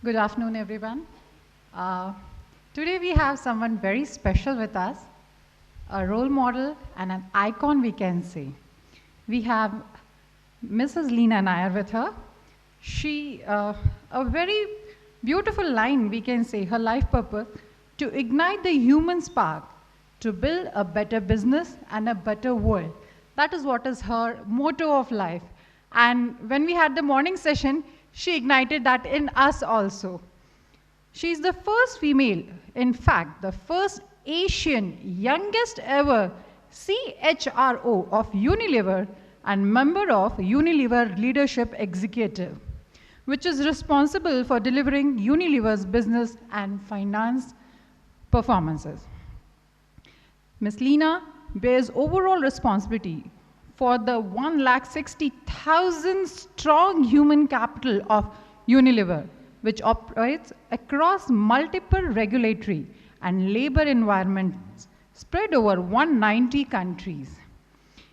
Good afternoon, everyone. Uh, Today we have someone very special with us, a role model and an icon, we can say. We have Mrs. Leena Nair with her. A very beautiful line, we can say, her life purpose, to ignite the human spark, to build a better business and a better world. That is what is her motto of life. And when we had the morning session, she ignited that in us also. She is the first female, in fact, the first Asian, youngest ever CHRO of Unilever and member of Unilever Leadership Executive, which is responsible for delivering Unilever's business and finance performances. Ms. Leena bears overall responsibility for the 160,000 strong human capital of Unilever, which operates across multiple regulatory and labor environments spread over 190 countries.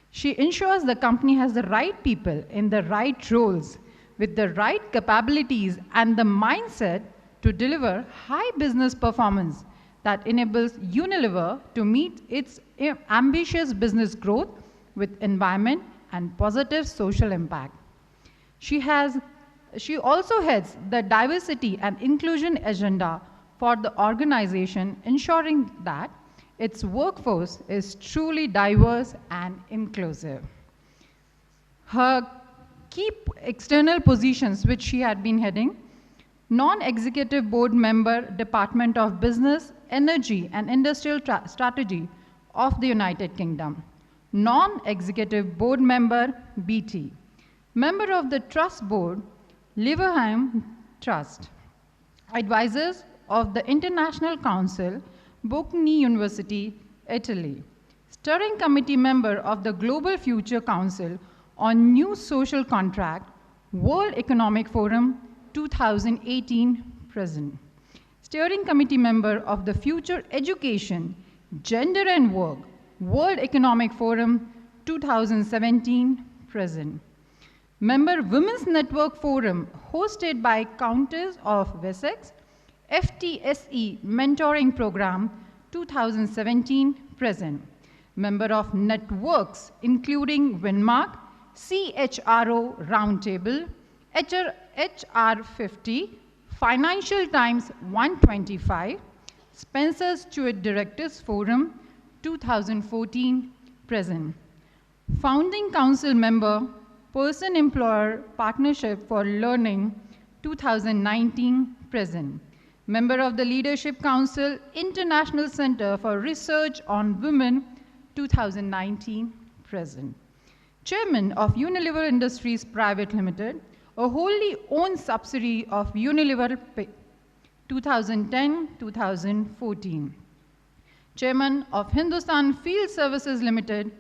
She ensures the company has the right people in the right roles with the right capabilities and the mindset to deliver high business performance that enables Unilever to meet its ambitious business growth with environment and positive social impact. She also heads the diversity and inclusion agenda for the organization, ensuring that its workforce is truly diverse and inclusive. Her key external positions, which she had been heading: non-executive board member, Department of Business, Energy and Industrial Strategy of the United Kingdom, non-executive board member, BT, member of the Trust Board, Liverheim Trust, advisors of the International Council, Bocconi University, Italy, steering committee member of the Global Future Council on New Social Contract, World Economic Forum 2018 present, steering committee member of the Future Education, Gender and Work, World Economic Forum 2017 present, member Women's Network Forum hosted by Countess of Wessex, FTSE Mentoring Program 2017 present, member of networks including Winmark, CHRO Roundtable, HR50, Financial Times 125, Spencer Stewart Directors Forum 2014 present, founding council member, Person Employer Partnership for Learning 2019 present, member of the Leadership Council International Center for Research on Women 2019 present, chairman of Unilever Industries Private Limited, a wholly owned subsidiary of Unilever 2010-2014, chairman of Hindustan Field Services Limited,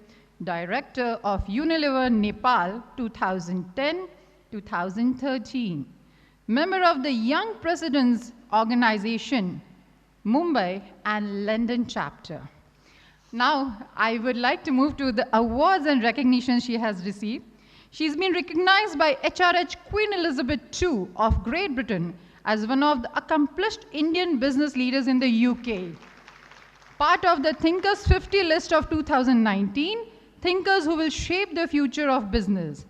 director of Unilever Nepal 2010-2013, member of the Young Presidents Organization, Mumbai and London chapter. Now, I would like to move to the awards and recognitions she has received. She's been recognized by HRH Queen Elizabeth II of Great Britain as one of the accomplished Indian business leaders in the UK. Part of the Thinkers 50 list of 2019, thinkers who will shape the future of business.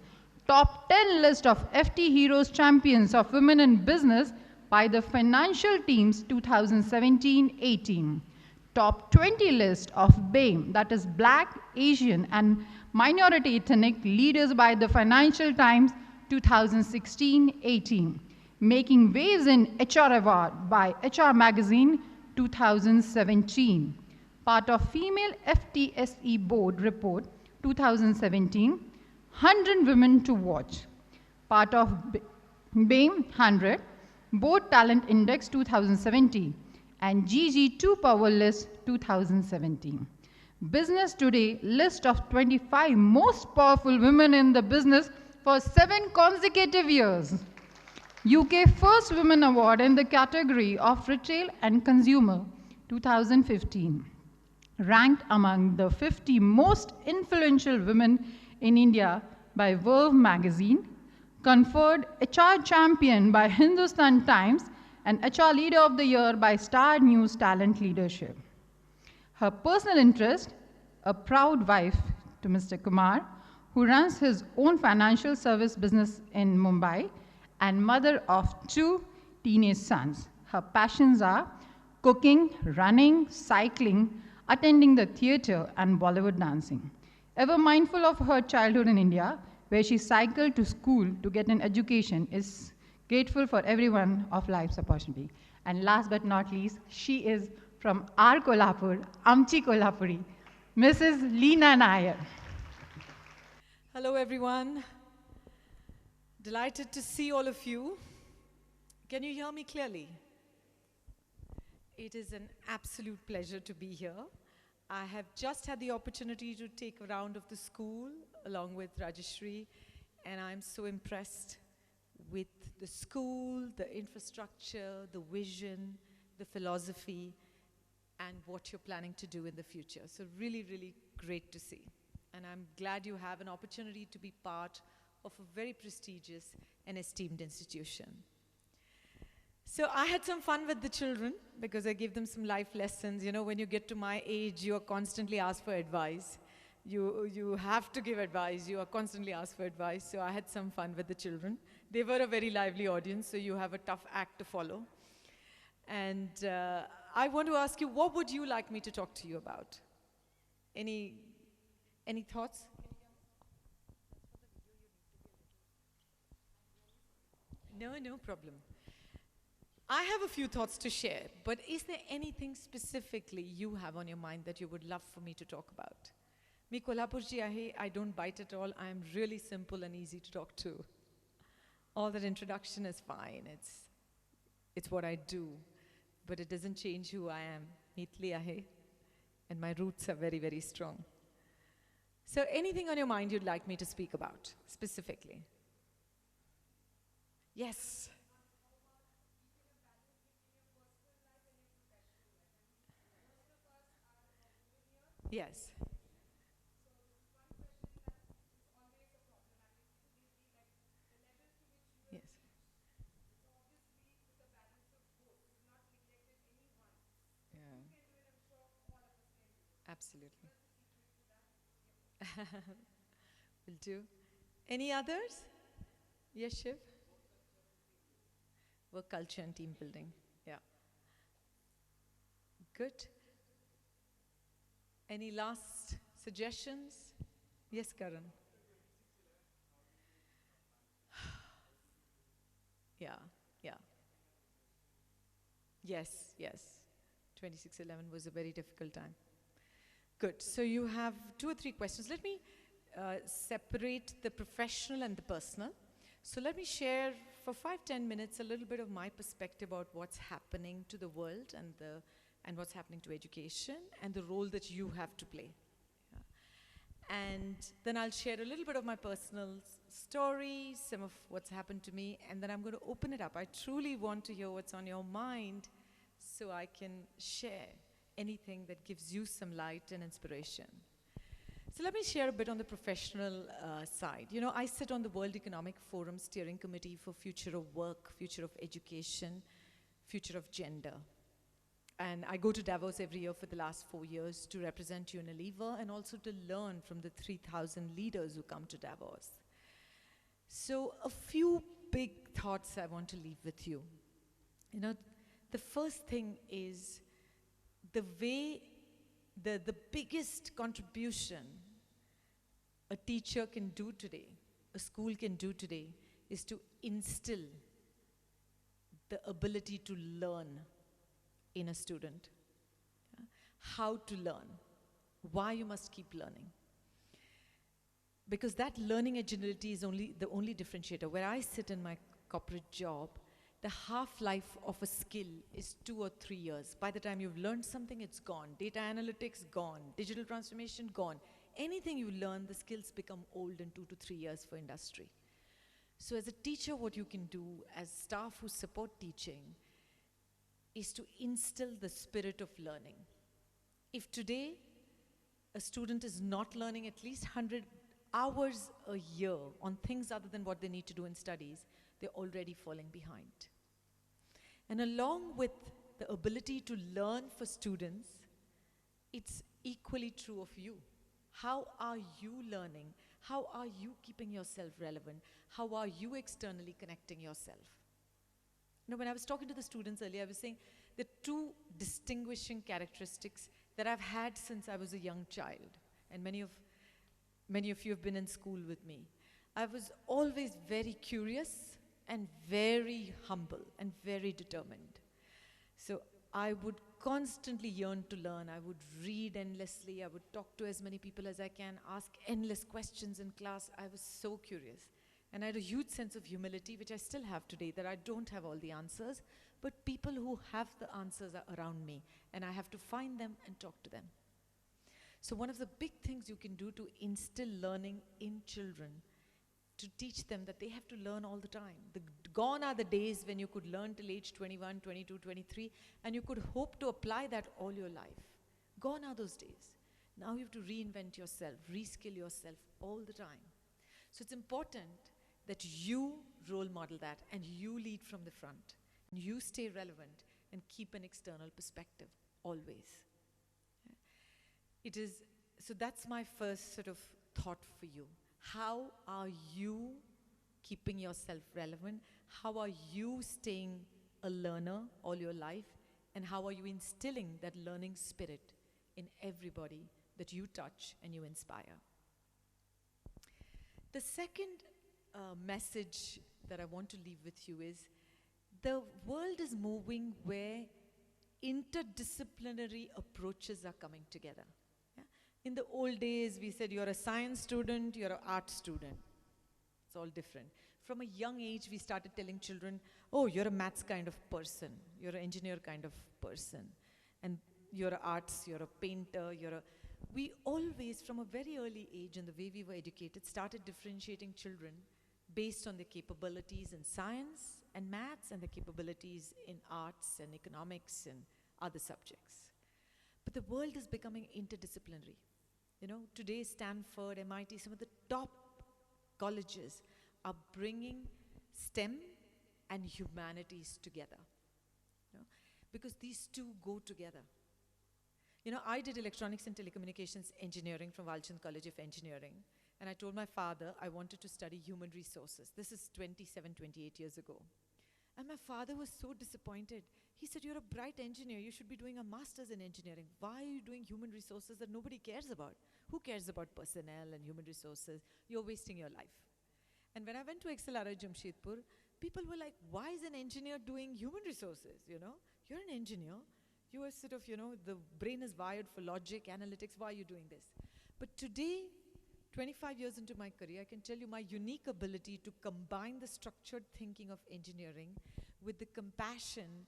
Top 10 list of FT Heroes Champions of Women in Business by the Financial Teams 2017-18. Top 20 list of BAME, that is Black, Asian and Minority Ethnic Leaders by the Financial Times 2016-18. Making waves in HR Award by HR Magazine 2017. Part of Female FTSE Board Report 2017, 100 Women to Watch. Part of BAME 100, Board Talent Index 2017, and GG2 Power List 2017. Business Today list of 25 most powerful women in the business for 7 consecutive years. UK First Women Award in the category of Retail and Consumer 2015. Ranked among the 50 most influential women in India by Verve magazine, conferred HR Champion by Hindustan Times and HR Leader of the Year by Star News Talent Leadership. Her personal interest, a proud wife to Mr. Kumar, who runs his own financial service business in Mumbai, and mother of 2 teenage sons. Her passions are cooking, running, cycling, attending the theatre, and Bollywood dancing. Ever mindful of her childhood in India, where she cycled to school to get an education, is grateful for everyone of life's opportunity. And last but not least, she is from our Kolhapur, Amchi Kolhapuri, Mrs. Leena Nair. Hello, everyone. Delighted to see all of you. Can you hear me clearly? It is an absolute pleasure to be here. I have just had the opportunity to take a round of the school along with Rajeshri, and I'm so impressed with the school, the infrastructure, the vision, the philosophy, and what you're planning to do in the future. So really, really great to see. And I'm glad you have an opportunity to be part of a very prestigious and esteemed institution. So I had some fun with the children because I gave them some life lessons. You know, when you get to my age, you are constantly asked for advice. You have to give advice. You are constantly asked for advice. So I had some fun with the children. They were a very lively audience, so you have a tough act to follow. And I want to ask you, what would you like me to talk to you about? Any thoughts? No problem. I have a few thoughts to share, but is there anything specifically you have on your mind that you would love for me to talk about? Me Kolhapurji ahe, I don't bite at all. I am really simple and easy to talk to. All that introduction is fine. It's what I do, but it doesn't change who I am. Meetli ahe, and my roots are very, very strong. So anything on your mind you'd like me to speak about specifically? Yes. Yes. Yes. Yeah. Absolutely. Will do. Any others? Yes, Shiv? Work culture and team building. Yeah. Good. Any last suggestions? Yes, Karan. Yeah, yeah. Yes. 2611 was a very difficult time. Good. So you have 2 or 3 questions. Let me separate the professional and the personal. So let me share for 5-10 minutes a little bit of my perspective about what's happening to the world and what's happening to education and the role that you have to play. Yeah. And then I'll share a little bit of my personal story, some of what's happened to me, and then I'm going to open it up. I truly want to hear what's on your mind so I can share anything that gives you some light and inspiration. So let me share a bit on the professional side. You know, I sit on the World Economic Forum Steering Committee for Future of Work, Future of Education, Future of Gender. And I go to Davos every year for the last 4 years to represent Uniliver and also to learn from the 3,000 leaders who come to Davos. So a few big thoughts I want to leave with you. You know, the first thing is the way the biggest contribution a teacher can do today, a school can do today, is to instill the ability to learn in a student. Yeah? How to learn, why you must keep learning. Because that learning agility is the only differentiator. Where I sit in my corporate job, the half-life of a skill is 2 or 3 years. By the time you've learned something, it's gone. Data analytics, gone. Digital transformation, gone. Anything you learn, the skills become old in 2 to 3 years for industry. So as a teacher, what you can do as staff who support teaching is to instill the spirit of learning. If today a student is not learning at least 100 hours a year on things other than what they need to do in studies, they're already falling behind. And along with the ability to learn for students, it's equally true of you. How are you learning? How are you keeping yourself relevant? How are you externally connecting yourself? You know, when I was talking to the students earlier, I was saying the two distinguishing characteristics that I've had since I was a young child, and many of you have been in school with me. I was always very curious and very humble and very determined. So I would constantly yearn to learn. I would read endlessly. I would talk to as many people as I can, ask endless questions in class. I was so curious. And I had a huge sense of humility, which I still have today, that I don't have all the answers, but people who have the answers are around me, and I have to find them and talk to them. So one of the big things you can do to instill learning in children, to teach them that they have to learn all the time. Gone are the days when you could learn till age 21, 22, 23, and you could hope to apply that all your life. Gone are those days. Now you have to reinvent yourself, reskill yourself all the time. So it's important that you role model that and you lead from the front. And you stay relevant and keep an external perspective always. It is, so that's my first sort of thought for you. How are you keeping yourself relevant? How are you staying a learner all your life? And how are you instilling that learning spirit in everybody that you touch and you inspire? The second message that I want to leave with you is the world is moving where interdisciplinary approaches are coming together. Yeah? In the old days, we said you're a science student, you're an art student. It's all different. From a young age, we started telling children, oh, you're a maths kind of person, you're an engineer kind of person, and you're an arts, you're a painter, we always, from a very early age, in the way we were educated, started differentiating children based on their capabilities in science and maths and their capabilities in arts and economics and other subjects. But the world is becoming interdisciplinary. You know, today Stanford, MIT, some of the top colleges are bringing STEM and humanities together. You know, because these two go together. You know, I did electronics and telecommunications engineering from Walchand College of Engineering. And I told my father I wanted to study human resources. This is 27, 28 years ago. And my father was so disappointed. He said, you're a bright engineer. You should be doing a master's in engineering. Why are you doing human resources that nobody cares about? Who cares about personnel and human resources? You're wasting your life. And when I went to XLRI Jamshedpur, people were like, why is an engineer doing human resources? You know, you're an engineer. You are sort of, you know, the brain is wired for logic, analytics. Why are you doing this? But today, 25 years into my career, I can tell you my unique ability to combine the structured thinking of engineering with the compassion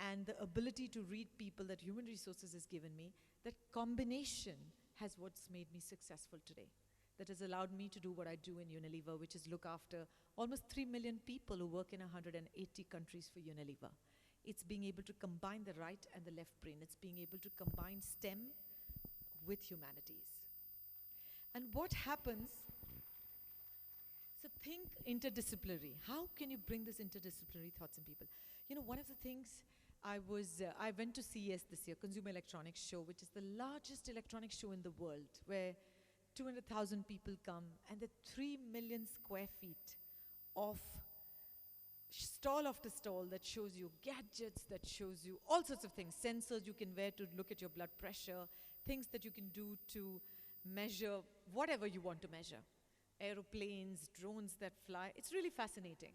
and the ability to read people that human resources has given me, that combination has what's made me successful today. That has allowed me to do what I do in Uniliver, which is look after almost 3 million people who work in 180 countries for Uniliver. It's being able to combine the right and the left brain. It's being able to combine STEM with humanities. And what happens, so think interdisciplinary. How can you bring this interdisciplinary thoughts in people? You know, one of the things I went to CES this year, Consumer Electronics Show, which is the largest electronics show in the world, where 200,000 people come, and there are 3 million square feet of stall after stall that shows you gadgets, that shows you all sorts of things, sensors you can wear to look at your blood pressure, things that you can do to measure whatever you want to measure. Aeroplanes, drones that fly. It's really fascinating.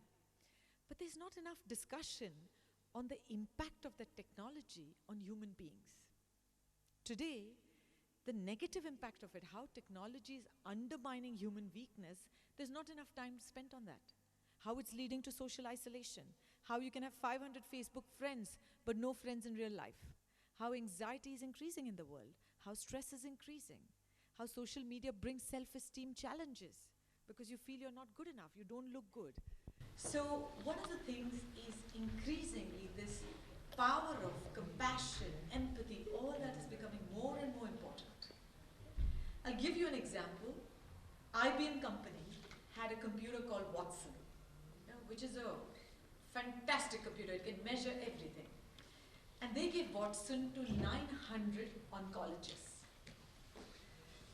But there's not enough discussion on the impact of that technology on human beings. Today, the negative impact of it, how technology is undermining human weakness, there's not enough time spent on that. How it's leading to social isolation. How you can have 500 Facebook friends, but no friends in real life. How anxiety is increasing in the world. How stress is increasing. How social media brings self-esteem challenges because you feel you're not good enough, you don't look good. So one of the things is increasingly this power of compassion, empathy, all that is becoming more and more important. I'll give you an example. IBM company had a computer called Watson, which is a fantastic computer. It can measure everything. And they gave Watson to 900 oncologists.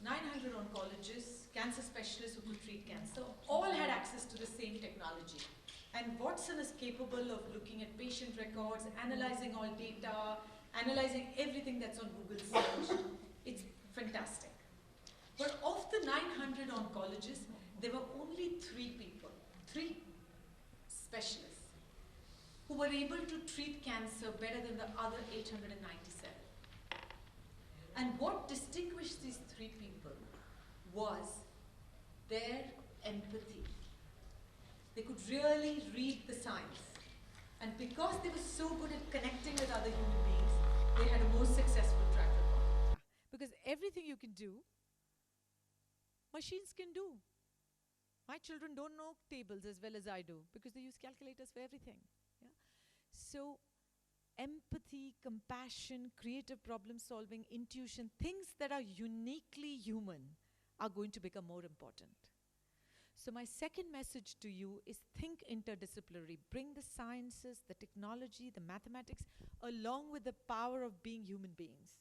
900 oncologists, cancer specialists who could treat cancer, all had access to the same technology. And Watson is capable of looking at patient records, analyzing all data, analyzing everything that's on Google search. It's fantastic. But of the 900 oncologists, there were only 3 people, 3 specialists, who were able to treat cancer better than the other 897. And what distinguished these 3 people was their empathy. They could really read the science. And because they were so good at connecting with other human beings, they had a more successful track record. Because everything you can do, machines can do. My children don't know tables as well as I do because they use calculators for everything. Yeah? So empathy, compassion, creative problem solving, intuition, things that are uniquely human are going to become more important. So my second message to you is think interdisciplinary. Bring the sciences, the technology, the mathematics, along with the power of being human beings.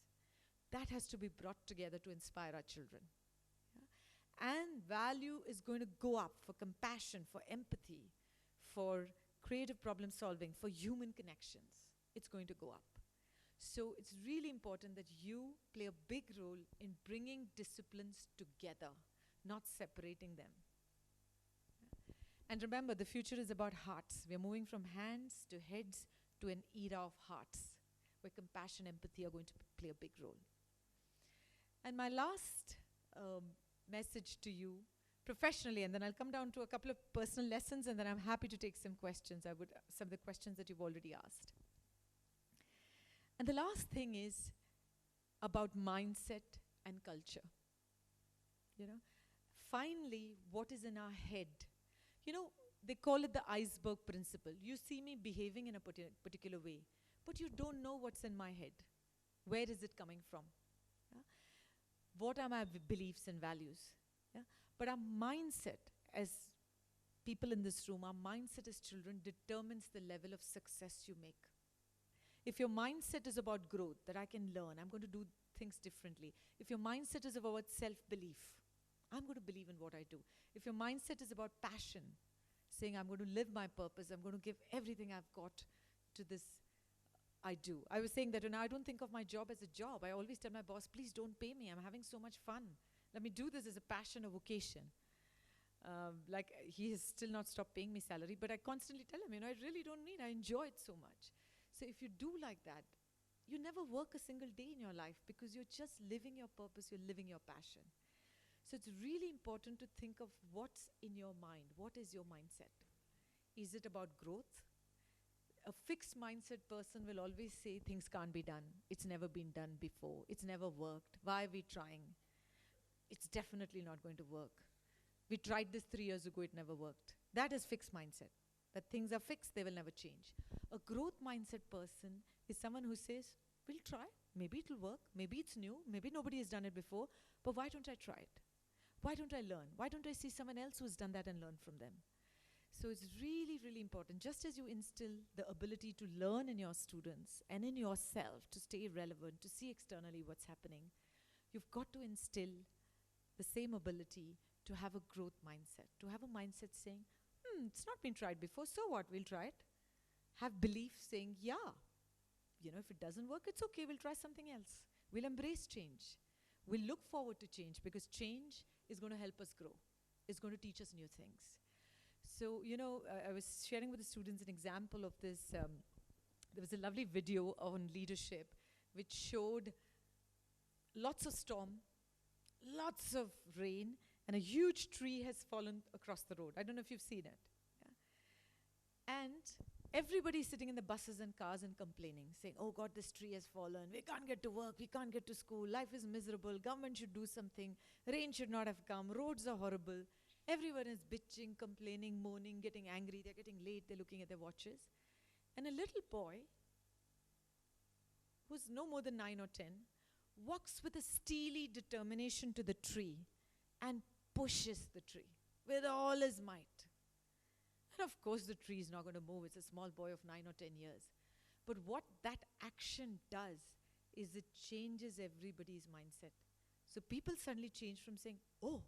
That has to be brought together to inspire our children. Yeah? And value is going to go up for compassion, for empathy, for creative problem solving, for human connections. It's going to go up. So it's really important that you play a big role in bringing disciplines together, not separating them. And remember, the future is about hearts. We're moving from hands to heads to an era of hearts, where compassion, empathy are going to play a big role. And my last message to you, professionally, and then I'll come down to a couple of personal lessons, and then I'm happy to take some questions. Some of the questions that you've already asked. And the last thing is about mindset and culture. You know, finally, what is in our head? You know, they call it the iceberg principle. You see me behaving in a particular way, but you don't know what's in my head. Where is it coming from? Yeah? What are my beliefs and values? Yeah? But our mindset, as people in this room, our mindset as children determines the level of success you make. If your mindset is about growth, that I can learn, I'm going to do things differently. If your mindset is about self-belief, I'm going to believe in what I do. If your mindset is about passion, saying I'm going to live my purpose, I'm going to give everything I've got to this I do. I was saying that, I don't think of my job as a job. I always tell my boss, please don't pay me. I'm having so much fun. Let me do this as a passion or vocation. He has still not stopped paying me salary, but I constantly tell him, I really don't need, I enjoy it so much. So if you do like that, you never work a single day in your life because you're just living your purpose, you're living your passion. So it's really important to think of what's in your mind. What is your mindset? Is it about growth? A fixed mindset person will always say things can't be done. It's never been done before. It's never worked. Why are we trying? It's definitely not going to work. We tried this 3 years ago, it never worked. That is fixed mindset. That things are fixed, they will never change. A growth mindset person is someone who says, we'll try. Maybe it'll work. Maybe it's new. Maybe nobody has done it before. But why don't I try it? Why don't I learn? Why don't I see someone else who's done that and learn from them? So it's really, really important. Just as you instill the ability to learn in your students and in yourself to stay relevant, to see externally what's happening, you've got to instill the same ability to have a growth mindset, to have a mindset saying, it's not been tried before, so what? We'll try it. Have belief saying, yeah, if it doesn't work, it's okay, we'll try something else. We'll embrace change. We'll look forward to change because change is going to help us grow. It's going to teach us new things. So, I was sharing with the students an example of this. There was a lovely video on leadership which showed lots of storm, lots of rain, and a huge tree has fallen across the road. I don't know if you've seen it. Yeah? And everybody's sitting in the buses and cars and complaining, saying, oh God, this tree has fallen. We can't get to work. We can't get to school. Life is miserable. Government should do something. Rain should not have come. Roads are horrible. Everyone is bitching, complaining, moaning, getting angry. They're getting late. They're looking at their watches. And a little boy, who's no more than 9 or 10, walks with a steely determination to the tree and pushes the tree with all his might. And of course, the tree is not going to move. It's a small boy of 9 or 10 years. But what that action does is it changes everybody's mindset. So people suddenly change from saying, oh,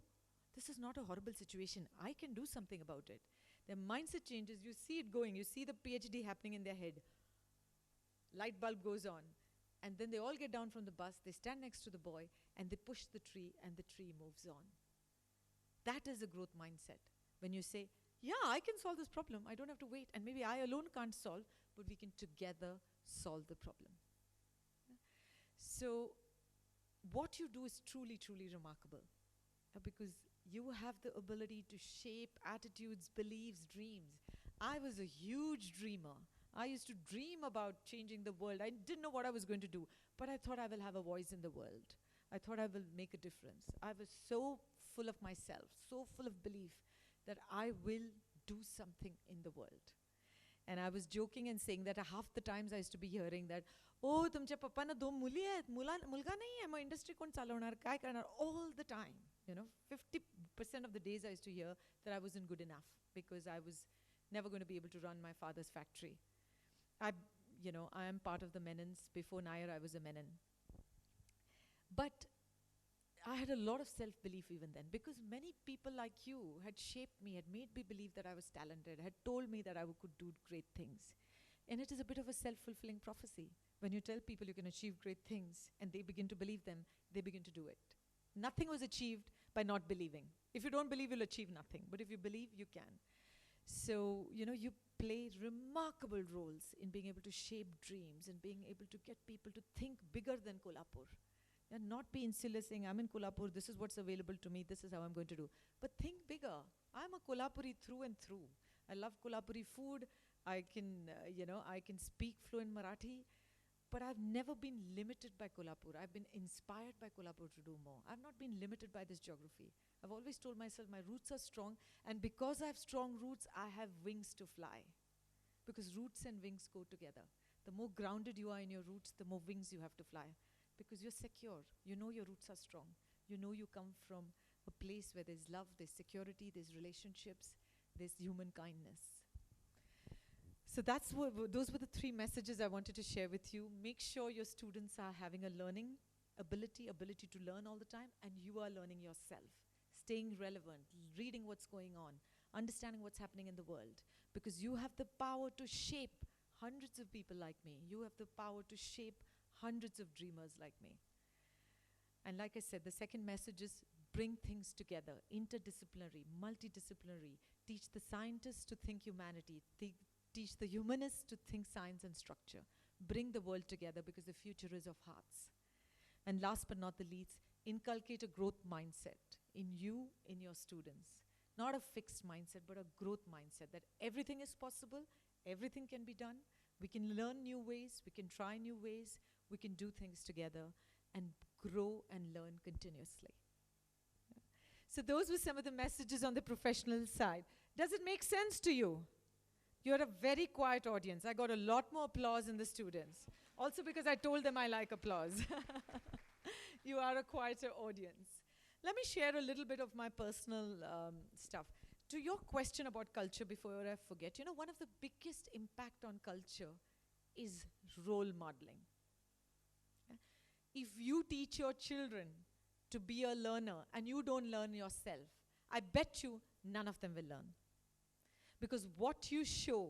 this is not a horrible situation. I can do something about it. Their mindset changes. You see it going. You see the PhD happening in their head. Light bulb goes on. And then they all get down from the bus. They stand next to the boy and they push the tree and the tree moves on. That is a growth mindset. When you say, yeah, I can solve this problem. I don't have to wait. And maybe I alone can't solve, but we can together solve the problem. So what you do is truly, truly remarkable. Because you have the ability to shape attitudes, beliefs, dreams. I was a huge dreamer. I used to dream about changing the world. I didn't know what I was going to do, but I thought I will have a voice in the world. I thought I will make a difference. I was so full of myself, so full of belief that I will do something in the world. And I was joking and saying that half the times I used to be hearing that, oh, तुमच्या पप्पांना 2 मुली आहेत, मुलगा नाही आहे, मग industry कोण चालवणार, काय करणार, all the time. 50% of the days I used to hear that I wasn't good enough because I was never going to be able to run my father's factory. I am part of the Menons. Before Nair, I was a Menon. But I had a lot of self-belief even then because many people like you had shaped me, had made me believe that I was talented, had told me that I could do great things. And it is a bit of a self-fulfilling prophecy. When you tell people you can achieve great things and they begin to believe them, they begin to do it. Nothing was achieved by not believing. If you don't believe, you'll achieve nothing. But if you believe, you can. So, you play remarkable roles in being able to shape dreams and being able to get people to think bigger than Kolhapur. And not be insular saying, I'm in Kolhapur, this is what's available to me, this is how I'm going to do. But think bigger. I'm a Kolhapuri through and through. I love Kolhapuri food. I can speak fluent Marathi. But I've never been limited by Kolhapur. I've been inspired by Kolhapur to do more. I've not been limited by this geography. I've always told myself my roots are strong, and because I have strong roots, I have wings to fly. Because roots and wings go together. The more grounded you are in your roots, the more wings you have to fly. Because you're secure. You know your roots are strong. You know you come from a place where there's love, there's security, there's relationships, there's human kindness. So those were the 3 messages I wanted to share with you. Make sure your students are having a learning ability to learn all the time, and you are learning yourself. Staying relevant, reading what's going on, understanding what's happening in the world. Because you have the power to shape hundreds of people like me. You have the power to shape hundreds of dreamers like me. And like I said, the second message is bring things together, interdisciplinary, multidisciplinary. Teach the scientists to think humanity. Teach the humanists to think science and structure. Bring the world together because the future is of hearts. And last but not the least, inculcate a growth mindset in you, in your students. Not a fixed mindset, but a growth mindset that everything is possible, everything can be done. We can learn new ways, we can try new ways, we can do things together and grow and learn continuously. Yeah. So those were some of the messages on the professional side. Does it make sense to you? You're a very quiet audience. I got a lot more applause in the students. Also because I told them I like applause. You are a quieter audience. Let me share a little bit of my personal stuff. To your question about culture before I forget, one of the biggest impact on culture is role modeling. Yeah? If you teach your children to be a learner and you don't learn yourself, I bet you none of them will learn. Because what you show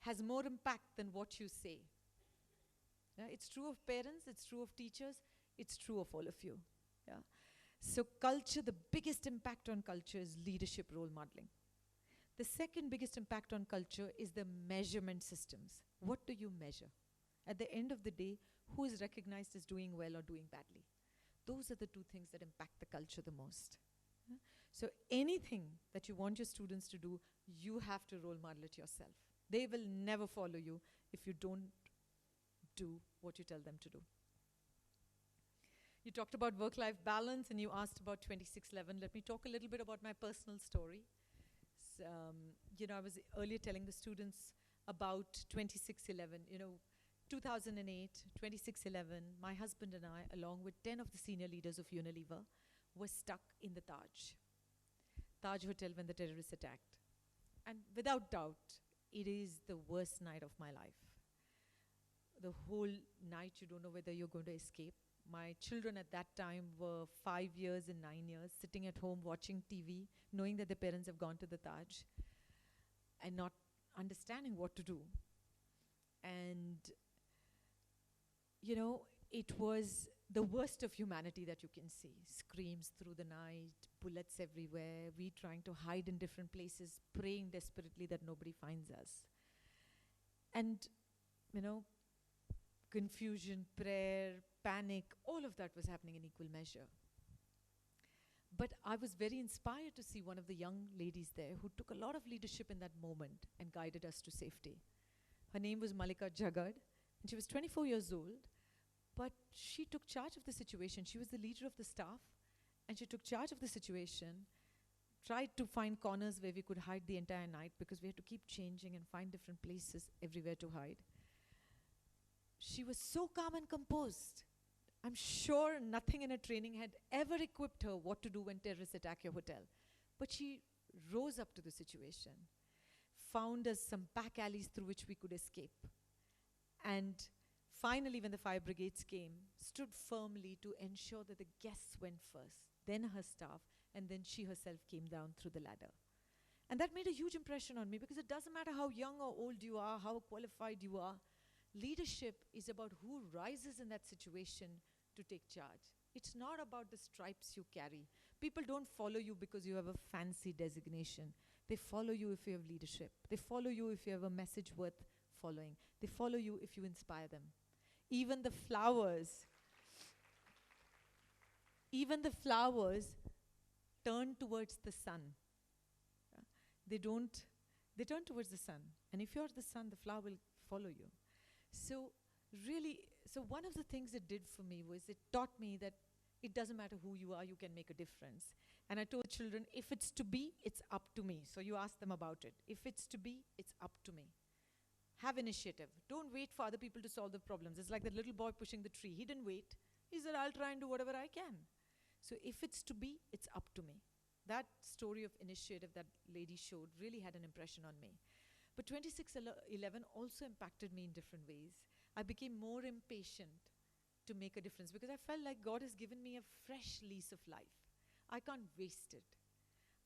has more impact than what you say. Yeah? It's true of parents, it's true of teachers, it's true of all of you. Yeah? So culture, the biggest impact on culture is leadership role modeling. The second biggest impact on culture is the measurement systems. What do you measure? At the end of the day, who is recognized as doing well or doing badly? Those are the 2 things that impact the culture the most. Yeah? So anything that you want your students to do, you have to role model it yourself. They will never follow you if you don't do what you tell them to do. You talked about work-life balance and you asked about 2611. Let me talk a little bit about my personal story. So, I was earlier telling the students about 2611. 2008, 2611, my husband and I, along with 10 of the senior leaders of Uniliver, were stuck in the Taj Hotel when the terrorists attacked. And without doubt, it is the worst night of my life. The whole night you don't know whether you're going to escape. My children at that time were 5 years and 9 years, sitting at home watching TV, knowing that their parents have gone to the Taj and not understanding what to do. And, you know, it was the worst of humanity that you can see. Screams through the night, bullets everywhere, we trying to hide in different places, praying desperately that nobody finds us. And, you know, confusion, prayer, panic, all of that was happening in equal measure. But I was very inspired to see one of the young ladies there who took a lot of leadership in that moment and guided us to safety. Her name was Malika Jagad, and she was 24 years old, but she took charge of the situation. She was the leader of the staff, and she took charge of the situation, tried to find corners where we could hide the entire night because we had to keep changing and find different places everywhere to hide. She was so calm and composed. I'm sure nothing in her training had ever equipped her what to do when terrorists attack your hotel. But she rose up to the situation, found us some back alleys through which we could escape. And finally, when the fire brigades came, stood firmly to ensure that the guests went first, then her staff, and then she herself came down through the ladder. And that made a huge impression on me because it doesn't matter how young or old you are, how qualified you are. Leadership is about who rises in that situation to take charge. It's not about the stripes you carry. People don't follow you because you have a fancy designation. They follow you if you have leadership. They follow you if you have a message worth following. They follow you if you inspire them. Even the flowers turn towards the sun. They turn towards the sun. And if you're the sun, the flower will follow you. So really, one of the things it did for me was it taught me that it doesn't matter who you are, you can make a difference. And I told children, if it's to be, it's up to me. So you ask them about it. If it's to be, it's up to me. Have initiative. Don't wait for other people to solve the problems. It's like the little boy pushing the tree. He didn't wait. He said, I'll try and do whatever I can. So if it's to be, it's up to me. That story of initiative that lady showed really had an impression on me. But 26/11 also impacted me in different ways. I became more impatient to make a difference because I felt like God has given me a fresh lease of life. I can't waste it.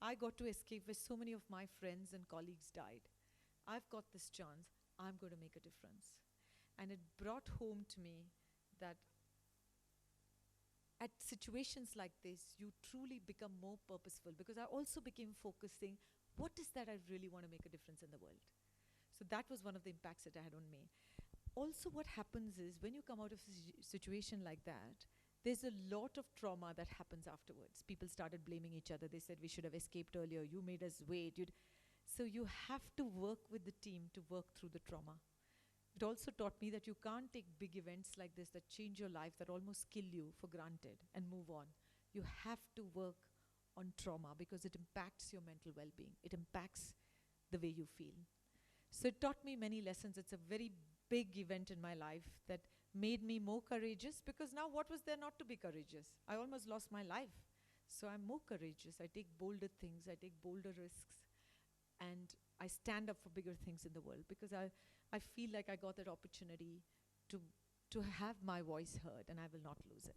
I got to escape where so many of my friends and colleagues died. I've got this chance. I'm going to make a difference. And it brought home to me that at situations like this, you truly become more purposeful because I also became focusing, what is that I really want to make a difference in the world? So that was one of the impacts that I had on me. Also, what happens is when you come out of a situation like that, there's a lot of trauma that happens afterwards. People started blaming each other. They said, we should have escaped earlier. You made us wait. So you have to work with the team to work through the trauma. It also taught me that you can't take big events like this that change your life, that almost kill you, for granted and move on. You have to work on trauma because it impacts your mental well-being. It impacts the way you feel. So it taught me many lessons. It's a very big event in my life that made me more courageous because now what was there not to be courageous? I almost lost my life. So I'm more courageous. I take bolder things. I take bolder risks. And I stand up for bigger things in the world because I feel like I got that opportunity to have my voice heard, and I will not lose it.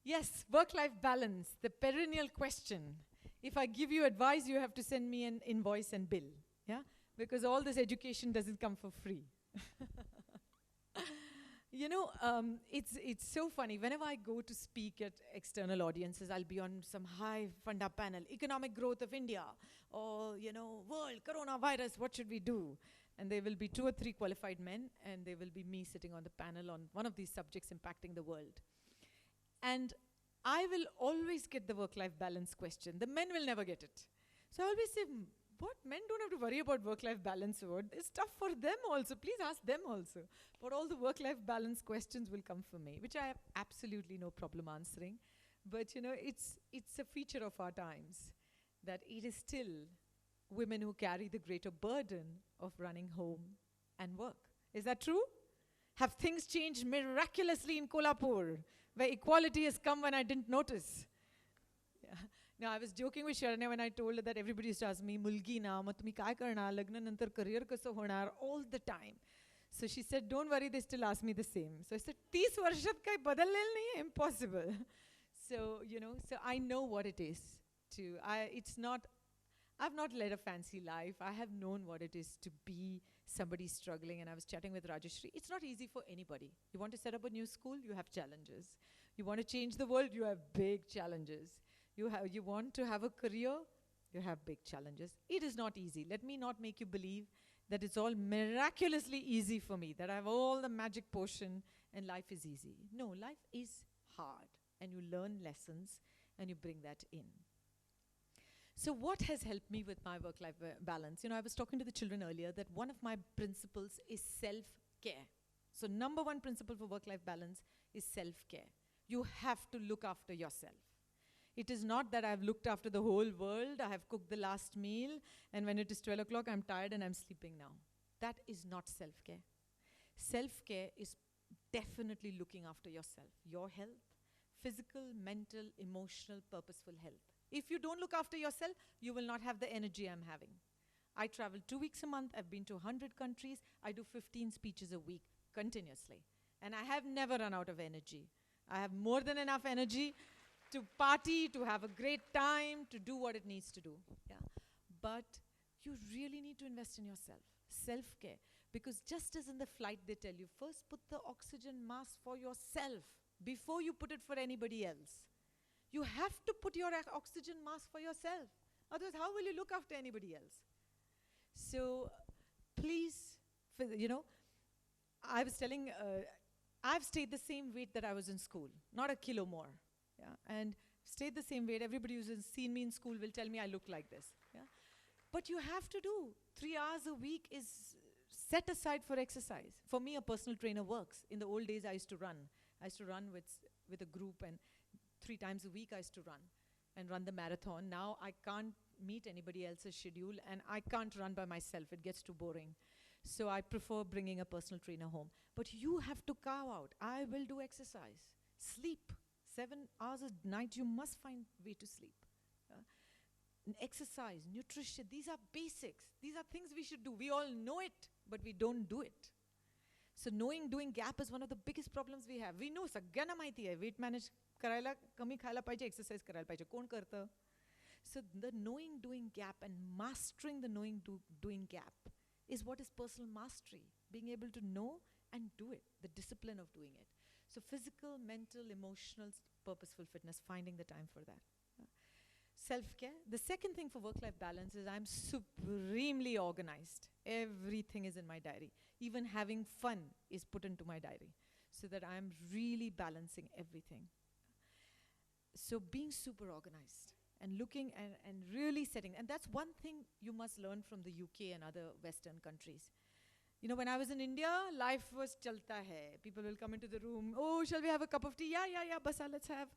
Yes, work-life balance, the perennial question. If I give you advice, you have to send me an invoice and bill, yeah? Because all this education doesn't come for free. You know, it's so funny. Whenever I go to speak at external audiences, I'll be on some high funda panel, economic growth of India, or, you know, world, coronavirus, what should we do? And there will be 2 or 3 qualified men, and there will be me sitting on the panel on one of these subjects impacting the world. And I will always get the work-life balance question. The men will never get it. So I always say, what? Men don't have to worry about work-life balance. It's tough for them also. Please ask them also. But all the work-life balance questions will come from me, which I have absolutely no problem answering. But, you know, it's a feature of our times that it is still women who carry the greater burden of running home and work. Is that true? Have things changed miraculously in Kolhapur, where equality has come when I didn't notice? Yeah. No, I was joking with Sharanya when I told her that everybody used to ask me, Mulgi na, mat tumi काय करणार, लग्न नंतर career कसं होणार, all the time. So she said, don't worry, they still ask me the same. So I said, 30 वर्षात काही बदललेलं नाही, impossible. So, so I know what it is it's not, I've not led a fancy life. I have known what it is to be somebody struggling. And I was chatting with Rajeshri. It's not easy for anybody. You want to set up a new school, you have challenges. You want to change the world, you have big challenges. You want to have a career, you have big challenges. It is not easy. Let me not make you believe that it's all miraculously easy for me, that I have all the magic potion and life is easy. No, life is hard. And you learn lessons and you bring that in. So what has helped me with my work-life balance? I was talking to the children earlier that one of my principles is self-care. So number one principle for work-life balance is self-care. You have to look after yourself. It is not that I've looked after the whole world, I have cooked the last meal, and when it is 12 o'clock, I'm tired and I'm sleeping now. That is not self-care. Self-care is definitely looking after yourself, your health, physical, mental, emotional, purposeful health. If you don't look after yourself, you will not have the energy I'm having. I travel 2 weeks a month. I've been to 100 countries. I do 15 speeches a week continuously. And I have never run out of energy. I have more than enough energy to party, to have a great time, to do what it needs to do. Yeah. But you really need to invest in yourself. Self-care. Because just as in the flight they tell you, first put the oxygen mask for yourself before you put it for anybody else. You have to put your oxygen mask for yourself. Otherwise, how will you look after anybody else? So, please, I was telling, I've stayed the same weight that I was in school, not a kilo more. Yeah, and stayed the same weight. Everybody who's seen me in school will tell me I look like this. Yeah, but you have to do 3 hours a week is set aside for exercise. For me, a personal trainer works. In the old days, I used to run. I used to run with a group, and 3 times a week I used to run the marathon. Now I can't meet anybody else's schedule, and I can't run by myself. It gets too boring. So I prefer bringing a personal trainer home. But you have to carve out. I will do exercise. Sleep. 7 hours a night, you must find way to sleep. Exercise, nutrition, these are basics. These are things we should do. We all know it, but we don't do it. So doing gap is one of the biggest problems we have. We know, सगळ्यांना माहिती आहे, weight manage करायला कमी खायला पाहिजे, exercise करायला पाहिजे. कोण करतं? So the doing gap and mastering the doing gap is what is personal mastery. Being able to know and do it, the discipline of doing it. So physical, mental, emotional, purposeful fitness, finding the time for that. Self-care. The second thing for work-life balance is I'm supremely organized. Everything is in my diary. Even having fun is put into my diary so that I'm really balancing everything. So being super organized and looking and really setting, and that's one thing you must learn from the UK and other Western countries. When I was in India, life was chalta hai. People will come into the room, oh, shall we have a cup of tea? Yeah, basa, let's have.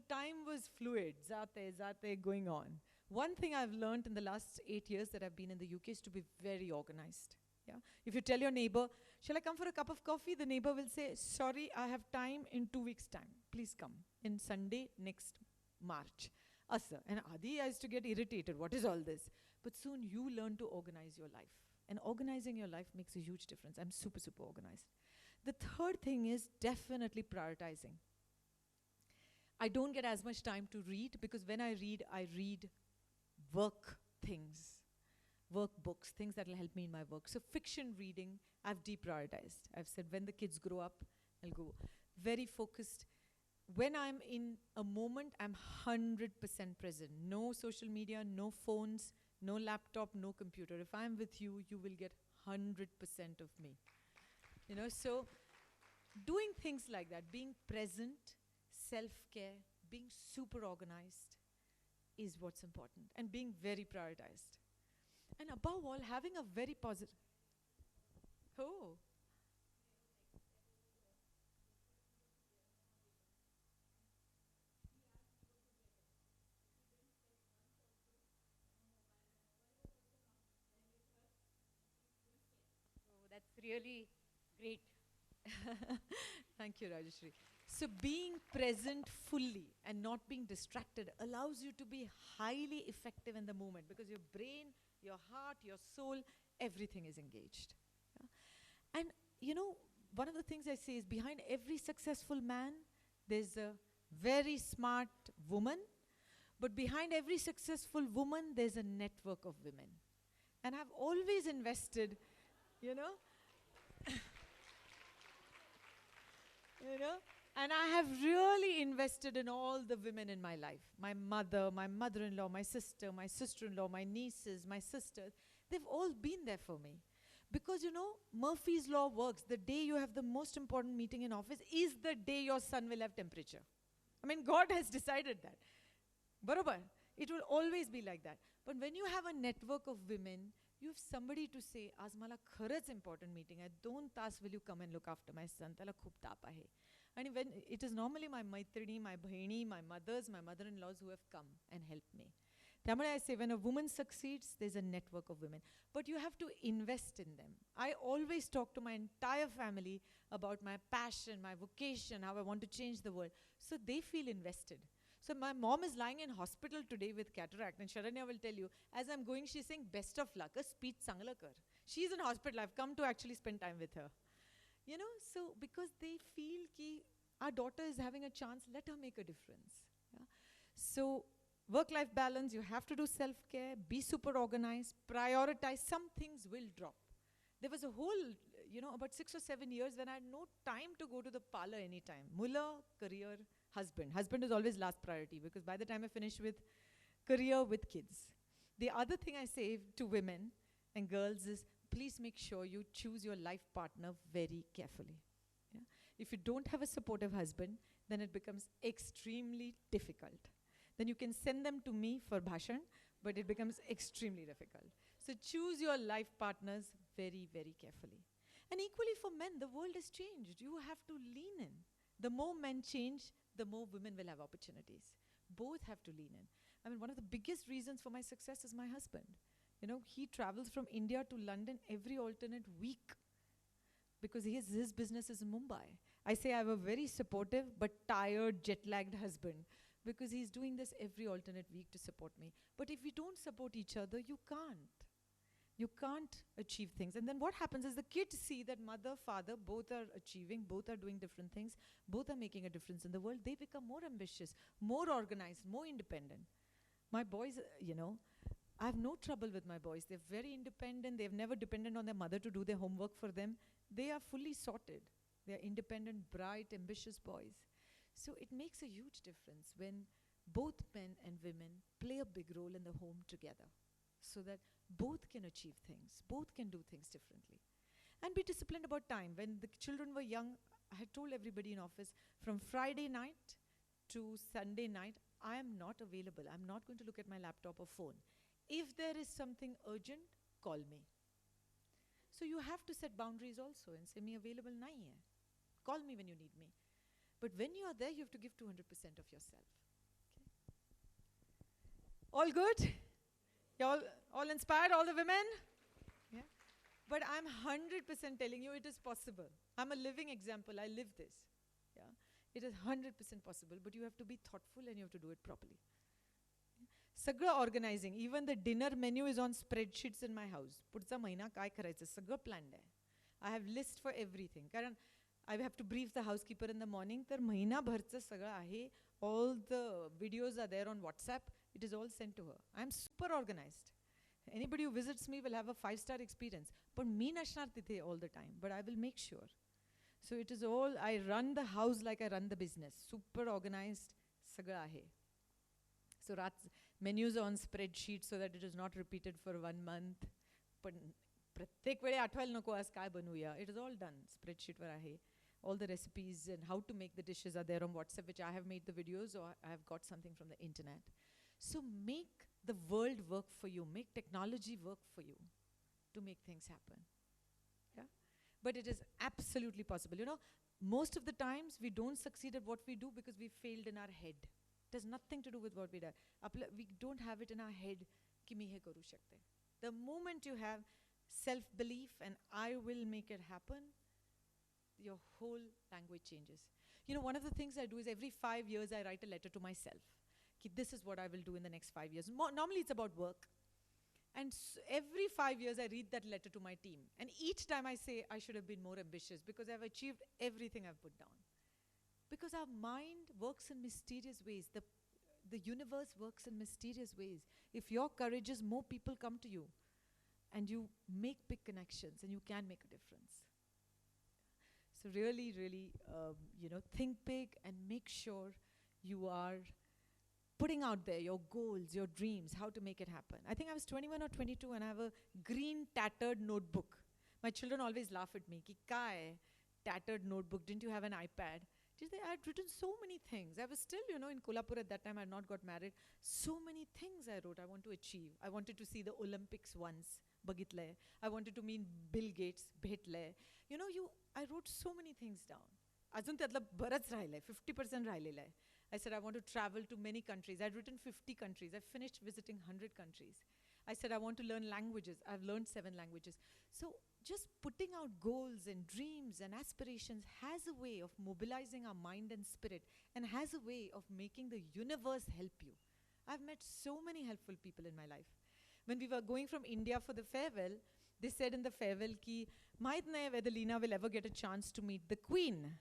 Time was fluid, zate, going on. One thing I've learned in the last 8 years that I've been in the UK is to be very organized. Yeah. If you tell your neighbor, shall I come for a cup of coffee? The neighbor will say, sorry, I have time in 2 weeks' time. Please come. In Sunday, next March. Asa. And Adi, I used to get irritated. What is all this? But soon you learn to organize your life. And organizing your life makes a huge difference. I'm super, super organized. The third thing is definitely prioritizing. I don't get as much time to read because when I read work things, work books, things that will help me in my work. So fiction reading, I've deprioritized. I've said when the kids grow up, I'll go. Very focused. When I'm in a moment, I'm 100% present. No social media, no phones, no laptop, no computer. If I'm with you, you will get 100% of me. So doing things like that, being present, self-care, being super organized is what's important, and being very prioritized. And above all, having a very positive... Oh. So that's really great. Thank you, Rajeshri. So being present fully and not being distracted allows you to be highly effective in the moment, because your brain, your heart, your soul, everything is engaged. Yeah? And one of the things I say is, behind every successful man, there's a very smart woman, but behind every successful woman, there's a network of women. And I've always invested, you know, and I have really invested in all the women in my life. My mother, my mother-in-law, my sister-in-law, my nieces, my sisters, they've all been there for me. Because Murphy's law works. The day you have the most important meeting in office is the day your son will have temperature. I mean, God has decided that. Barobar. It will always be like that. But when you have a network of women, you have somebody to say, "आज मला खरंच important meeting आहे. 2 तास will you come and look after my son? त्याला खूप ताप आहे." And when it is normally my maitrini, my bhaini, my mothers, my mother-in-laws who have come and helped me. त्यामुळे I say, when a woman succeeds, there's a network of women. But you have to invest in them. I always talk to my entire family about my passion, my vocation, how I want to change the world. So they feel invested. So my mom is lying in hospital today with cataract, and Sharanya will tell you, as I'm going, she's saying, "Best of luck, a speech sangla kar." She's in hospital. I've come to actually spend time with her. So because they feel ki our daughter is having a chance, let her make a difference. Yeah? So work-life balance, you have to do self-care, be super organized, prioritize. Some things will drop. There was a whole, about 6 or 7 years when I had no time to go to the parlor anytime. Muller, career, husband. Husband is always last priority, because by the time I finish with career, with kids. The other thing I say to women and girls is, please make sure you choose your life partner very carefully. Yeah? If you don't have a supportive husband, then it becomes extremely difficult. Then you can send them to me for bhashan, but it becomes extremely difficult. So choose your life partners very, very carefully. And equally for men, the world has changed. You have to lean in. The more men change, the more women will have opportunities. Both have to lean in. I mean, one of the biggest reasons for my success is my husband. He travels from India to London every alternate week, because his business is in Mumbai. I say I have a very supportive but tired, jet-lagged husband, because he's doing this every alternate week to support me. But if we don't support each other, you can't. You can't achieve things. And then what happens is the kids see that mother, father, both are achieving, both are doing different things, both are making a difference in the world. They become more ambitious, more organized, more independent. My boys, I have no trouble with my boys. They're very independent. They've never depended on their mother to do their homework for them. They are fully sorted. They're independent, bright, ambitious boys. So it makes a huge difference when both men and women play a big role in the home together, so that both can achieve things, both can do things differently. And be disciplined about time. When the children were young, I had told everybody in office, from Friday night to Sunday night, I am not available. I'm not going to look at my laptop or phone. If there is something urgent, call me. So you have to set boundaries also and say, "Me available nahi hai. Call me when you need me." But when you are there, you have to give 200% of yourself. Okay. All good? You all inspired, all the women? Yeah. But I'm 100% telling you it is possible. I'm a living example. I live this. Yeah. It is 100% possible, but you have to be thoughtful and you have to do it properly. Sagra organizing. Even the dinner menu is on spreadsheets in my house. Pudcha mahina kai karaयचं sagra planned hai. I have list for everything. Karan I have to brief the housekeeper in the morning. तर महिना भरचं सगळं आहे. All the videos are there on WhatsApp. It is all sent to her. I am super organized. Anybody who visits me will have a 5-star experience. But मी नसणार तिथे all the time. But I will make sure. So it is all, I run the house like I run the business. Super organized. सगळं आहे. So menus are on spreadsheets so that it is not repeated for 1 month. पण प्रत्येक वेळे आठवायला नको आज काय बनवूया. It is all done. Spreadsheet वर आहे. All the recipes and how to make the dishes are there on WhatsApp, which I have made the videos or I have got something from the internet. So make the world work for you. Make technology work for you to make things happen. Yeah? But it is absolutely possible. Most of the times we don't succeed at what we do because we failed in our head. It has nothing to do with what we do. We don't have it in our head, ki mi he karu shakte. The moment you have self-belief and I will make it happen, your whole language changes. one of the things I do is every 5 years I write a letter to myself. This is what I will do in the next 5 years. Normally it's about work. And every 5 years I read that letter to my team. And each time I say I should have been more ambitious because I've achieved everything I've put down. Because our mind works in mysterious ways. The universe works in mysterious ways. If you're courageous, more people come to you. And you make big connections and you can make a difference. So really, really, think big and make sure you are putting out there your goals, your dreams, how to make it happen. I think I was 21 or 22 and I have a green tattered notebook. My children always laugh at me. Ki ka hai? Tattered notebook. Didn't you have an iPad? I had written so many things. I was still, in Kolhapur at that time. I had not got married. So many things I wrote I want to achieve. I wanted to see the Olympics once. Bagitle. I wanted to meet Bill Gates. Bhetle. I wrote so many things down. Ajun त्यातलं बरंच राहिलंय, 50% राहिलेलं आहे. I said I want to travel to many countries. I'd written 50 countries. I finished visiting 100 countries. I said I want to learn languages. I've learned 7 languages. So just putting out goals and dreams and aspirations has a way of mobilizing our mind and spirit and has a way of making the universe help you. I've met so many helpful people in my life. When we were going from India for the farewell, they said in the farewell ki, "Mahit nahi whether Leena will ever get a chance to meet the Queen."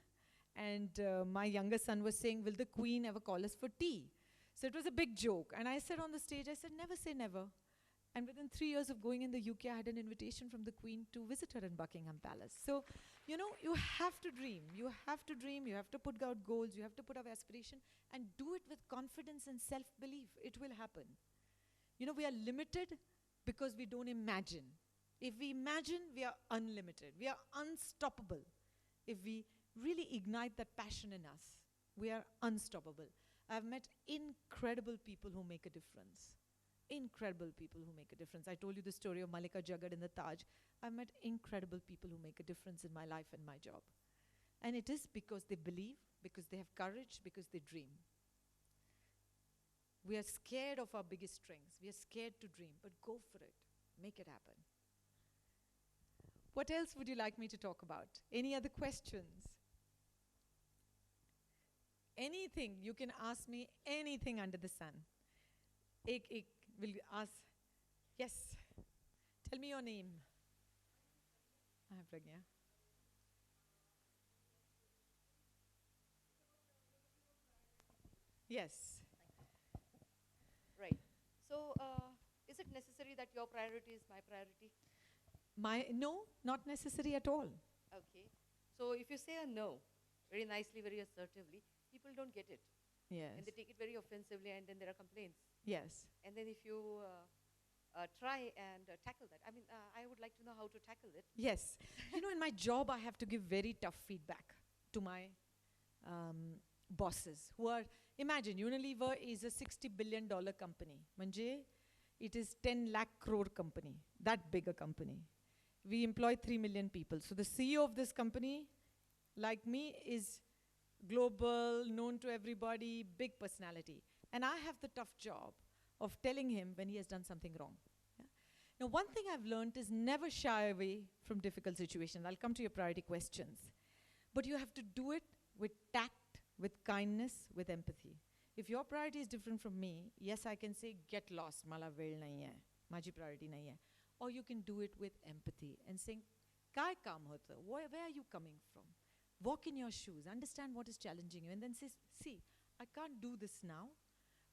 And my younger son was saying, "Will the Queen ever call us for tea?" So it was a big joke. And I said on the stage, I said, "Never say never." And within 3 years of going in the UK, I had an invitation from the Queen to visit her in Buckingham Palace. So, you have to dream. You have to dream. You have to put out goals. You have to put out aspiration. And do it with confidence and self-belief. It will happen. We are limited because we don't imagine. If we imagine, we are unlimited. We are unstoppable. If we really ignite that passion in us, we are unstoppable. I've met incredible people who make a difference. Incredible people who make a difference. I told you the story of Malika Jagad in the Taj. I've met incredible people who make a difference in my life and my job. And it is because they believe, because they have courage, because they dream. We are scared of our biggest strengths. We are scared to dream, but go for it. Make it happen. What else would you like me to talk about? Any other questions? Anything, you can ask me anything under the sun. Ek will ask. Yes. Tell me your name. I have Pragya. Yes. Right. So, is it necessary that your priority is my priority? No, not necessary at all. Okay. So, if you say a no, very nicely, very assertively, people don't get it. Yes. And they take it very offensively, and then there are complaints. Yes. And then if you try and tackle that, I would like to know how to tackle it. Yes. In my job, I have to give very tough feedback to my bosses who are, imagine, Uniliver is a $60 billion company. Manje, it is 10 lakh crore company, that big a company. We employ 3 million people. So the CEO of this company, like me, is global, known to everybody, big personality. And I have the tough job of telling him when he has done something wrong. Yeah? Now, one thing I've learned is never shy away from difficult situations. I'll come to your priority questions. But you have to do it with tact, with kindness, with empathy. If your priority is different from me, yes, I can say, get lost, mala vel nahi hai, maji priority nahi hai. Or you can do it with empathy and saying, kai kaam hota? Where are you coming from? Walk in your shoes, understand what is challenging you, and then say, see, I can't do this now,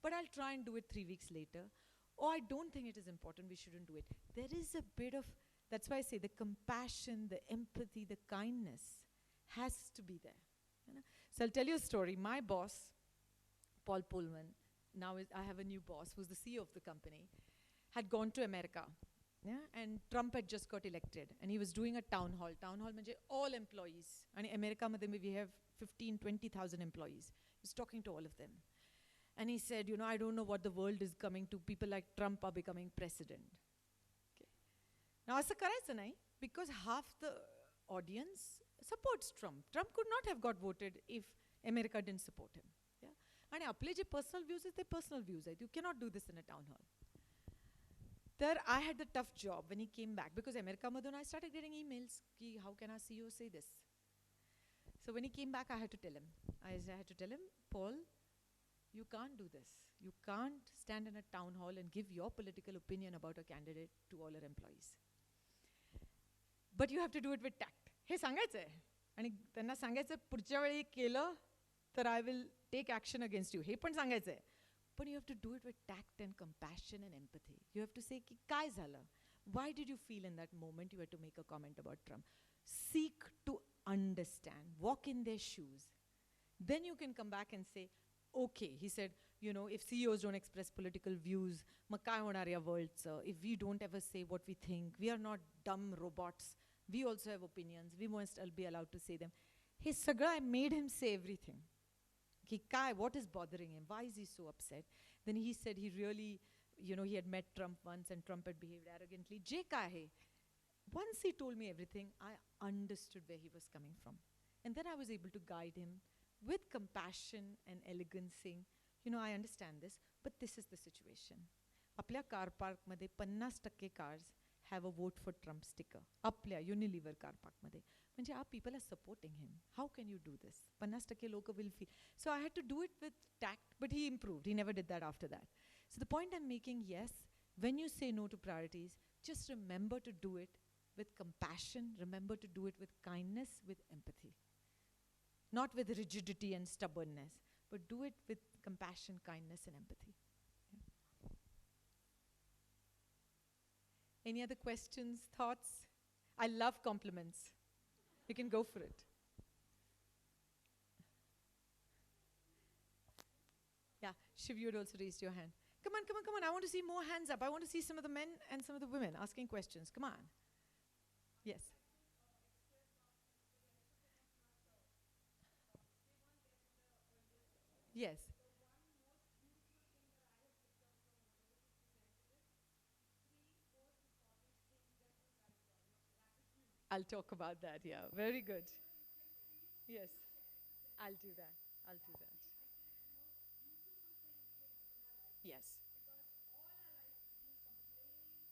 but I'll try and do it 3 weeks later. Or I don't think it is important, we shouldn't do it. There is a bit of, that's why I say the compassion, the empathy, the kindness has to be there. So I'll tell you a story. My boss, Paul Pullman, now I have a new boss who's the CEO of the company, had gone to America. Yeah? And Trump had just got elected. And he was doing a town hall. Town hall means all employees. And in America, we have 15, 20,000 employees. He was talking to all of them. And he said, I don't know what the world is coming to. People like Trump are becoming president. Okay. Now, as a because half the audience supports Trump. Trump could not have got voted if America didn't support him. Yeah? And apply personal views is their personal views. You cannot do this in a town hall. There, I had the tough job when he came back because America Madhun, I started getting emails, ki how can our CEO say this? So when he came back, I had to tell him. I had to tell him, Paul, you can't do this. You can't stand in a town hall and give your political opinion about a candidate to all our employees. But you have to do it with tact. हे सांगायचंय आणि त्यांना सांगायचं पुढच्या वेळी केलं तर I will take action against you. हे पण सांगायचंय. But you have to do it with tact and compassion and empathy. You have to say की काय झालं? Why did you feel in that moment you had to make a comment about Trump? Seek to understand. Walk in their shoes. Then you can come back and say, okay, he said, you know, if CEOs don't express political views, मग काय होणार या वर्ल्डचं? If we don't ever say what we think, we are not dumb robots. We also have opinions. We must be allowed to say them. He सगळं, I made him say everything. Ki kai, what is bothering him? Why is he so upset? Then he said he really, you know, he had met Trump once and Trump had behaved arrogantly. Je kai hai? Once he told me everything, I understood where he was coming from. And then I was able to guide him with compassion and elegance, saying, you know, I understand this, but this is the situation. Apल्या car park मध्ये 50% cars have a vote for Trump sticker. Apल्या Uniliver car park मध्ये. म्हणजे our people are supporting him. How can you do this? 50% लोक will feel. So I had to do it with tact, but he improved. He never did that after that. So the point I'm making, yes, when you say no to priorities, just remember to do it with compassion. Remember to do it with kindness, with empathy. Not with rigidity and stubbornness, but do it with compassion, kindness, and empathy. Yeah. Any other questions, thoughts? I love compliments. You can go for it. Yeah, Shiv, you had also raised your hand. Come on, come on, come on. I want to see more hands up. I want to see some of the men and some of the women asking questions. Come on. Yes. Yes. I'll talk about that, yeah. Very good. Yes. I'll do that. I'll do that. Yes.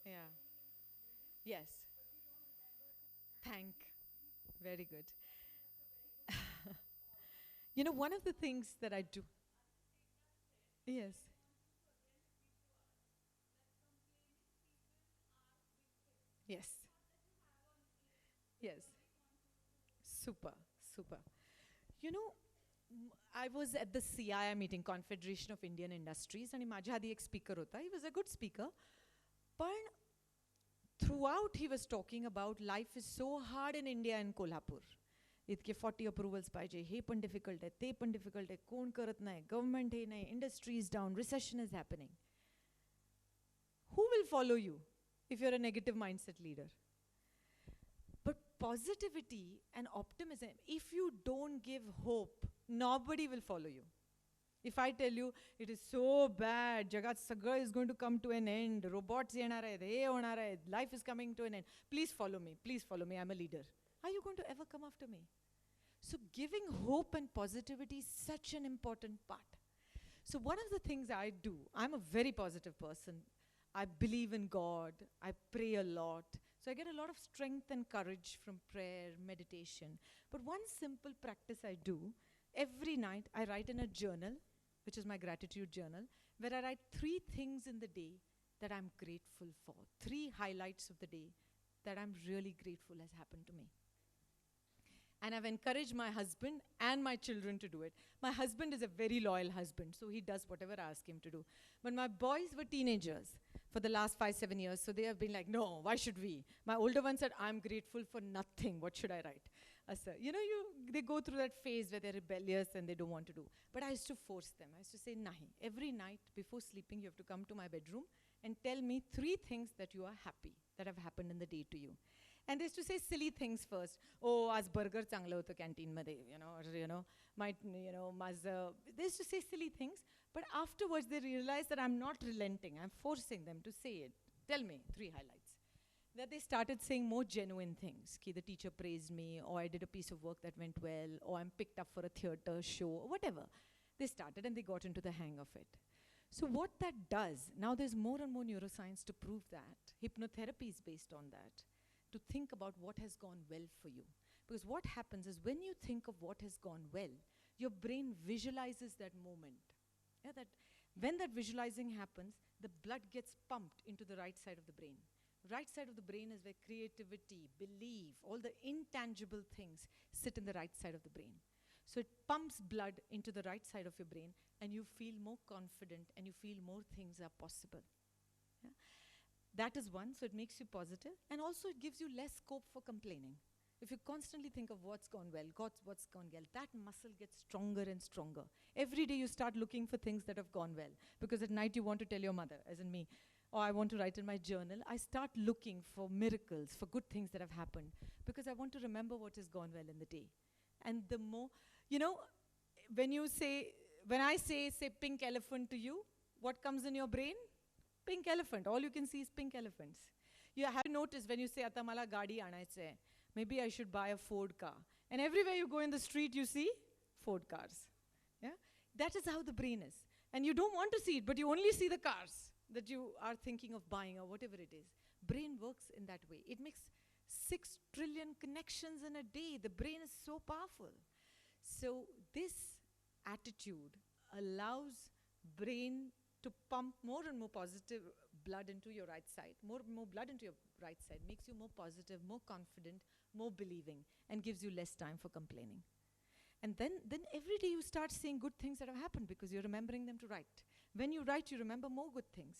Yeah. Yes. Thank. Very good. You know, one of the things that I do. Yes. Yes. Yes. Super, super. You know, I was at the CII meeting, Confederation of Indian Industries, and माझ्या आधी एक speaker होता. He was a good speaker. But throughout he was talking about life is so hard in India and Kolhapur. इतके 40 approvals पाहिजे, हे पण difficult आहे, ते पण difficult आहे, कोण करत नाही, government हे नाही, industry is down, recession is happening. Who will follow you if you're a negative mindset leader? But positivity and optimism, if you don't give hope, nobody will follow you. If I tell you it is so bad, jagat sagra is going to come to an end, robots येणार आहेत, हे होणार आहेत, life is coming to an end, please follow me, I'm a leader. Are you going to ever come after me? So giving hope and positivity is such an important part. So one of the things I do, I'm a very positive person. I believe in God, I pray a lot. So I get a lot of strength and courage from prayer, meditation. But one simple practice I do, every night I write in a journal, which is my gratitude journal, where I write 3 things in the day that I'm grateful for. 3 highlights of the day that I'm really grateful has happened to me. And I've encouraged my husband and my children to do it. My husband is a very loyal husband, so he does whatever I ask him to do. But my boys were teenagers for the last 5-7 years, so they have been like, no, why should we? My older one said, I'm grateful for nothing. What should I write? You know, they go through that phase where they're rebellious and they don't want to do. But I used to force them. I used to say, nahi. Every night before sleeping, you have to come to my bedroom and tell me 3 things that you are happy that have happened in the day to you. And they used to say silly things first. Oh, आज burger चांगलं होतं canteen मध्ये, they used to say silly things. But afterwards, they realized that I'm not relenting. I'm forcing them to say it. Tell me 3 highlights. That they started saying more genuine things. Ki the teacher praised me, or I did a piece of work that went well, or I'm picked up for a theater show, or whatever. They started and they got into the hang of it. So what that does, now there's more and more neuroscience to prove that. Hypnotherapy is based on that. To think about what has gone well for you. Because what happens is when you think of what has gone well, your brain visualizes that moment. Yeah, that when that visualizing happens, the blood gets pumped into the right side of the brain. Right side of the brain is where creativity, belief, all the intangible things sit in the right side of the brain. So it pumps blood into the right side of your brain, and you feel more confident and you feel more things are possible. Yeah? That is one, so it makes you positive, and also it gives you less scope for complaining. If you constantly think of what's gone well, what's gone well, that muscle gets stronger and stronger. Every day you start looking for things that have gone well, because at night you want to tell your mother, as in me, or I want to write in my journal. I start looking for miracles, for good things that have happened, because I want to remember what has gone well in the day. And the more, when I say pink elephant to you, what comes in your brain? Pink elephant. All you can see is pink elephants. You have to notice when you say, Atamala gadi anaise, maybe I should buy a Ford car. And everywhere you go in the street, you see Ford cars. Yeah? That is how the brain is. And you don't want to see it, but you only see the cars that you are thinking of buying or whatever it is. Brain works in that way. It makes 6 trillion connections in a day. The brain is so powerful. So this attitude allows brain to pump more and more positive blood into your right side. More and more blood into your right side makes you more positive, more confident, more believing, and gives you less time for complaining. And then every day you start seeing good things that have happened because you're remembering them to write. When you write, you remember more good things.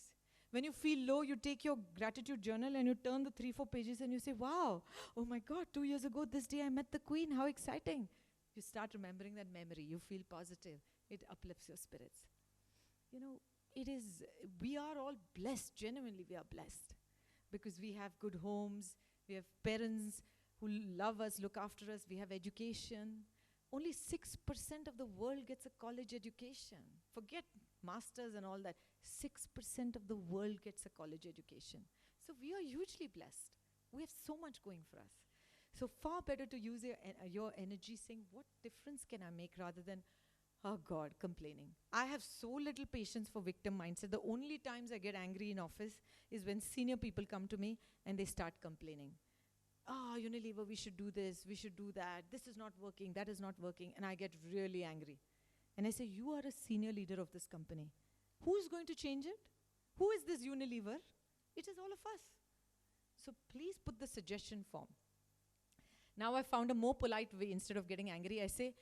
When you feel low, you take your gratitude journal and you turn the 3-4 pages and you say, wow, oh my God, 2 years ago, this day I met the Queen, how exciting. You start remembering that memory. You feel positive. It uplifts your spirits. We are all blessed. Genuinely, we are blessed. Because we have good homes. We have parents who love us, look after us. We have education. Only 6% of the world gets a college education. Forget masters and all that. 6% of the world gets a college education. So we are hugely blessed. We have so much going for us. So far better to use your energy saying, what difference can I make, rather than, oh God, complaining. I have so little patience for victim mindset. The only times I get angry in office is when senior people come to me and they start complaining. Unilever, we should do this, we should do that. This is not working, that is not working. And I get really angry. And I say, you are a senior leader of this company. Who is going to change it? Who is this Unilever? It is all of us. So please put the suggestion form. Now I found a more polite way. Instead of getting angry, I say,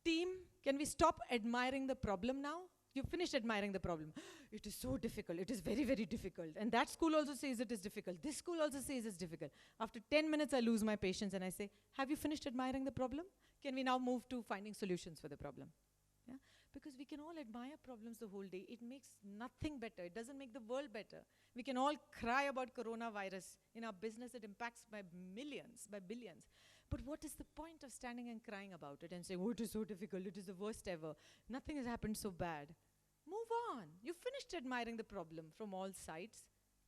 team, can we stop admiring the problem now? You've finished admiring the problem. It is so difficult. It is very, very difficult. And that school also says it is difficult. This school also says it's difficult. After 10 minutes, I lose my patience and I say, have you finished admiring the problem? Can we now move to finding solutions for the problem? Yeah? Because we can all admire problems the whole day. It makes nothing better. It doesn't make the world better. We can all cry about coronavirus. In our business, it impacts by millions, by billions. But what is the point of standing and crying about it and saying, oh, it is so difficult, it is the worst ever, nothing has happened so bad? Move on. You finished admiring the problem from all sides.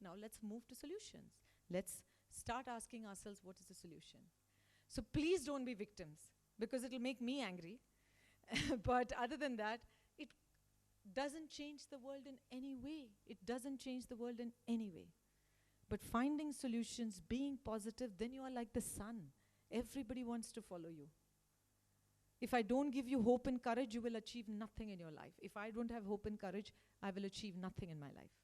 Now let's move to solutions. Let's start asking ourselves, what is the solution? So please don't be victims, because it'll make me angry. But other than that, it doesn't change the world in any way. It doesn't change the world in any way. But finding solutions, being positive, then you are like the sun. Everybody wants to follow you. If I don't give you hope and courage, you will achieve nothing in your life. If I don't have hope and courage, I will achieve nothing in my life.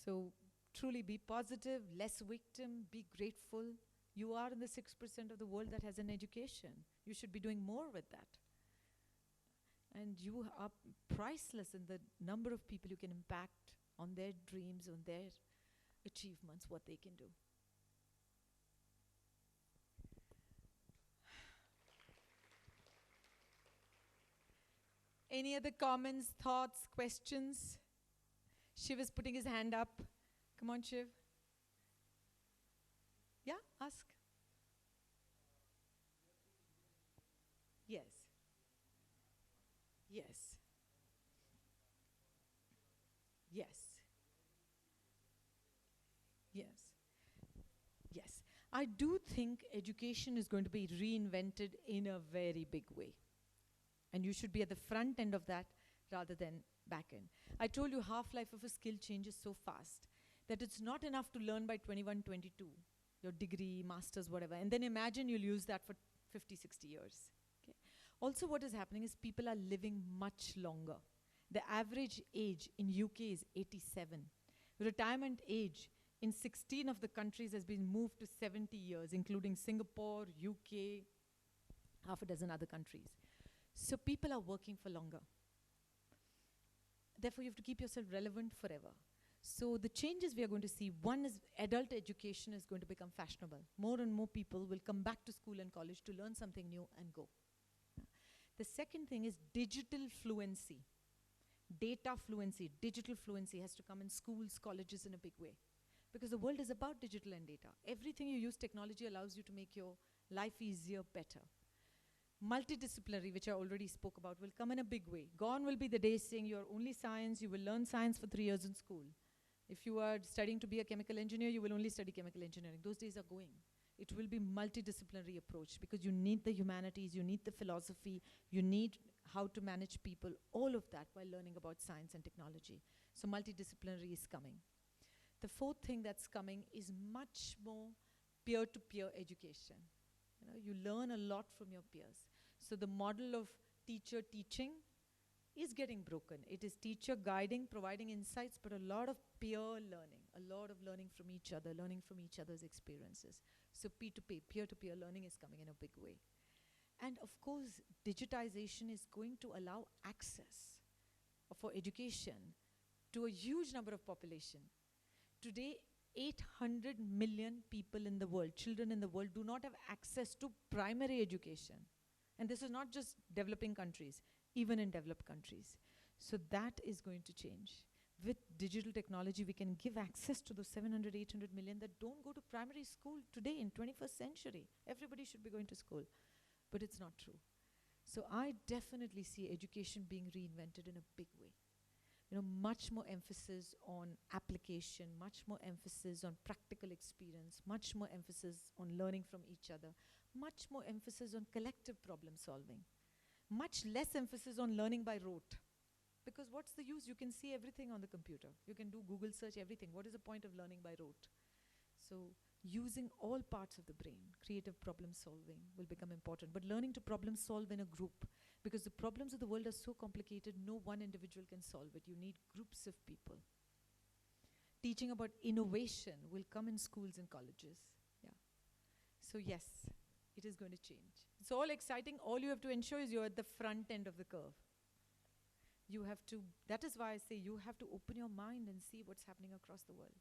So truly be positive, less victim, be grateful. You are in the 6% of the world that has an education. You should be doing more with that. And you are priceless in the number of people you can impact on their dreams, on their achievements, what they can do. Any other comments, thoughts, questions? Shiv is putting his hand up. Come on, Shiv. Yeah, ask. Yes. Yes. Yes. Yes. Yes. I do think education is going to be reinvented in a very big way. And you should be at the front end of that rather than back end. I told you half-life of a skill changes so fast that it's not enough to learn by 21, 22. your degree, master's, whatever. And then imagine you'll use that for 50, 60 years. Okay. Also what is happening is people are living much longer. The average age in UK is 87. Retirement age in 16 of the countries has been moved to 70 years, including Singapore, UK, half a dozen other countries. So people are working for longer. Therefore, you have to keep yourself relevant forever. So the changes we are going to see, one is adult education is going to become fashionable. More and more people will come back to school and college to learn something new and go. The second thing is digital fluency. Data fluency, digital fluency has to come in schools, colleges in a big way. Because the world is about digital and data. Everything you use, technology allows you to make your life easier, better. Multidisciplinary, which I already spoke about, will come in a big way. Gone will be the days saying you're only science, you will learn science for 3 years in school. If you are studying to be a chemical engineer, you will only study chemical engineering. Those days are going. It will be multidisciplinary approach because you need the humanities, you need the philosophy, you need how to manage people, all of that while learning about science and technology. So multidisciplinary is coming. The fourth thing that's coming is much more peer-to-peer education. You know, you learn a lot from your peers. So the model of teacher teaching is getting broken. It is teacher guiding, providing insights, but a lot of peer learning, a lot of learning from each other, learning from each other's experiences. So P2P, peer-to-peer learning is coming in a big way. And of course, digitization is going to allow access for education to a huge number of population. Today, 800 million people in the world, children in the world, do not have access to primary education. And this is not just developing countries, even in developed countries. So that is going to change. With digital technology, we can give access to those 700, 800 million that don't go to primary school today in 21st century. Everybody should be going to school. But it's not true. So I definitely see education being reinvented in a big way. You know, much more emphasis on application, much more emphasis on practical experience, much more emphasis on learning from each other, much more emphasis on collective problem solving, much less emphasis on learning by rote. Because what's the use? You can see everything on the computer. You can do Google search, everything. What is the point of learning by rote? So using all parts of the brain, creative problem solving will become important. But learning to problem solve in a group, because the problems of the world are so complicated, no one individual can solve it. You need groups of people. Teaching about innovation will come in schools and colleges. Yeah. So yes, it is going to change. It's all exciting. All you have to ensure is you're at the front end of the curve. You have to, that is why I say you have to open your mind and see what's happening across the world.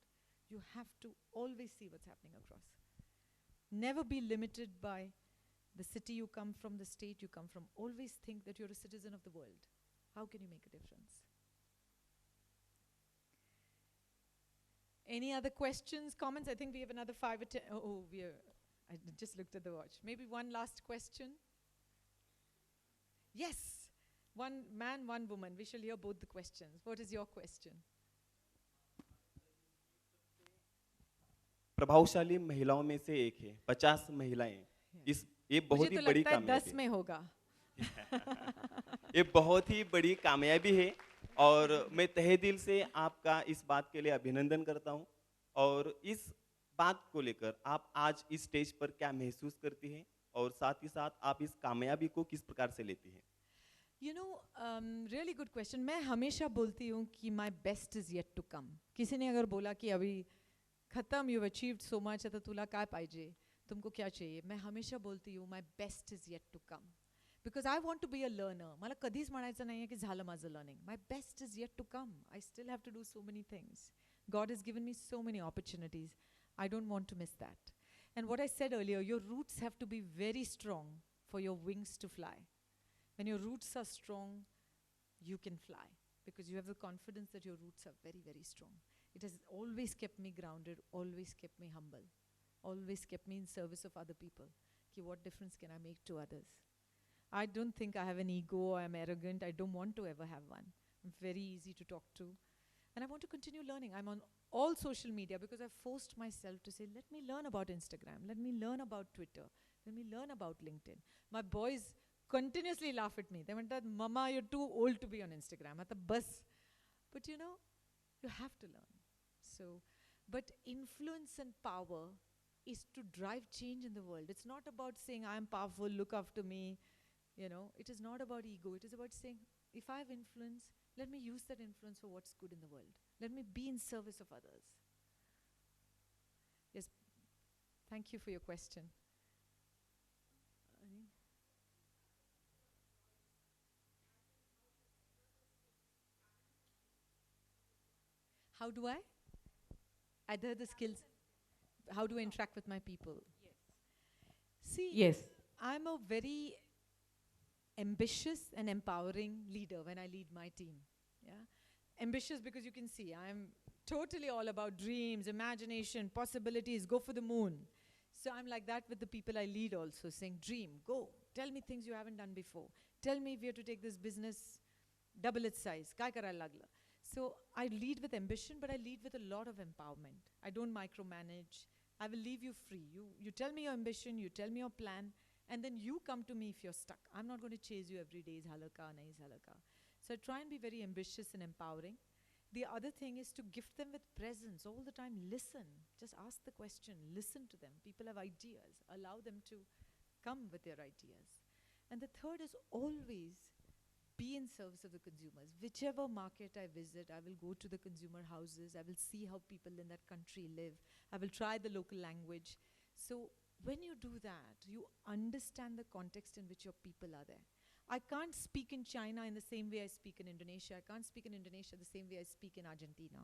You have to always see what's happening across. Never be limited by the city you come from, the state you come from. Always think that you're a citizen of the world. How can you make a difference? Any other questions, comments? I think we have another 5 or 10. I just looked at the watch. Maybe one last question. Yes. One man, one woman. We shall hear both the questions. What is your question? प्रभावशाली महिलाओं में से एक है 50 महिलाएं इस ये बहुत ही बड़ी कामयाबी 10 में होगा ये बहुत ही बड़ी कामयाबी है और मैं तहे दिल से आपका इस बात के लिए अभिनंदन करता हूं और इस बात को लेकर आप आज इस स्टेज पर क्या महसूस करती हैं और साथ ही साथ आप इस कामयाबी को किस प्रकार से लेती हैं You know, really good question. मैं हमेशा बोलती हूँ कि my best is yet to come. किसी ने अगर बोला कि अभी खत्म, you've achieved so much, आता तुला काय पाहिजे, तुमको क्या चाहिए, मैं हमेशा बोलती हूँ my best is yet to come. Because I want to be a learner. मला कधीच म्हणायचं नाही आहे की झालं माझं learning. My best is yet to come. I still have to do so many things. God has given me so many opportunities. I don't want to miss that. And what I said earlier, your roots have to be very strong for your wings to fly. When your roots are strong, you can fly because you have the confidence that your roots are very, very strong. It has always kept me grounded, always kept me humble, always kept me in service of other people. Ki what difference can I make to others? I don't think I have an ego, I'm arrogant, I don't want to ever have one. I'm very easy to talk to. And I want to continue learning. I'm on all social media because I've forced myself to say, let me learn about Instagram, let me learn about Twitter, let me learn about LinkedIn. My boys continuously laugh at me. They went, Mama, you're too old to be on Instagram. At the bus. But you have to learn. So, but influence and power is to drive change in the world. It's not about saying, I'm powerful, look after me. It is not about ego. It is about saying, if I have influence, let me use that influence for what's good in the world. Let me be in service of others. Yes, thank you for your question. How do I? Either the skills. How do I interact with my people? See, Yes. I'm a very ambitious and empowering leader when I lead my team. Yeah, ambitious because you can see I'm totally all about dreams, imagination, possibilities, go for the moon. So I'm like that with the people I lead also, saying, dream, go, tell me things you haven't done before. Tell me if you have to take this business, double its size, kai karayla lagla. So I lead with ambition, but I lead with a lot of empowerment. I don't micromanage. I will leave you free. You tell me your ambition, you tell me your plan, and then you come to me if you're stuck. I'm not going to chase you every day, is halaka, nahi is halaka. So I try and be very ambitious and empowering. The other thing is to gift them with presence all the time. Listen. Just ask the question. Listen to them. People have ideas. Allow them to come with their ideas. And the third is always be in service of the consumers. Whichever market I visit, I will go to the consumer houses. I will see how people in that country live. I will try the local language. So when you do that, you understand the context in which your people are there. I can't speak in China in the same way I speak in Indonesia. I can't speak in Indonesia the same way I speak in Argentina.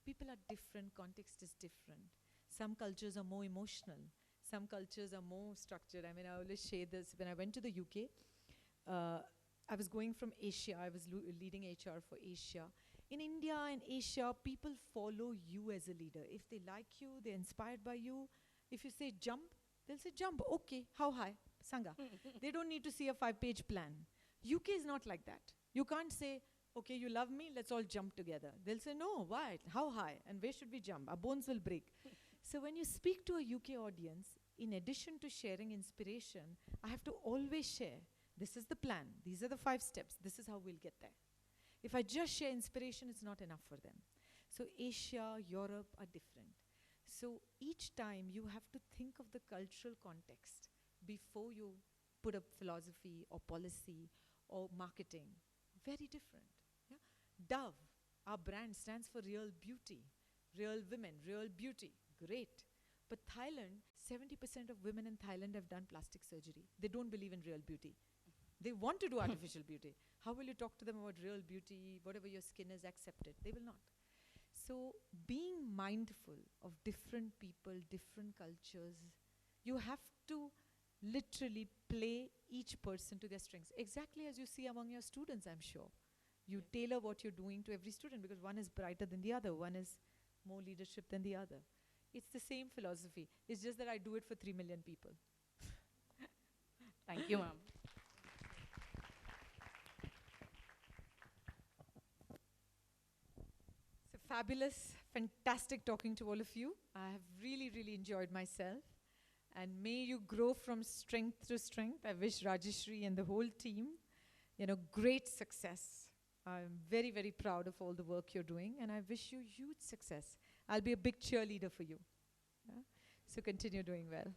People are different, context is different. Some cultures are more emotional. Some cultures are more structured. I mean, I always share this. When I went to the UK, I was going from Asia. I was leading HR for Asia. In India and Asia, people follow you as a leader. If they like you, they're inspired by you. If you say jump, they'll say jump. Okay, how high? Sangha. They don't need to see a 5-page plan. UK is not like that. You can't say, okay, you love me, let's all jump together. They'll say, no, why? How high? And where should we jump? Our bones will break. So when you speak to a UK audience, in addition to sharing inspiration, I have to always share, this is the plan, these are the 5 steps, this is how we'll get there. If I just share inspiration, it's not enough for them. So Asia, Europe are different. So each time you have to think of the cultural context before you put up philosophy or policy or marketing. Very different. Yeah? Dove, our brand stands for real beauty, real women, real beauty. Great. But Thailand, 70% of women in Thailand have done plastic surgery. They don't believe in real beauty. They want to do artificial beauty. How will you talk to them about real beauty, whatever your skin is, accept it? They will not. So being mindful of different people, different cultures, you have to literally play each person to their strengths. Exactly as you see among your students, I'm sure. You tailor what you're doing to every student because one is brighter than the other, one is more leadership than the other. It's the same philosophy. It's just that I do it for 3 million people. Thank you, ma'am. So fabulous, fantastic talking to all of you. I have really, really enjoyed myself. And may you grow from strength to strength. I wish Rajeshri and the whole team, great success. I'm very, very proud of all the work you're doing, and I wish you huge success. I'll be a big cheerleader for you. Yeah? So continue doing well.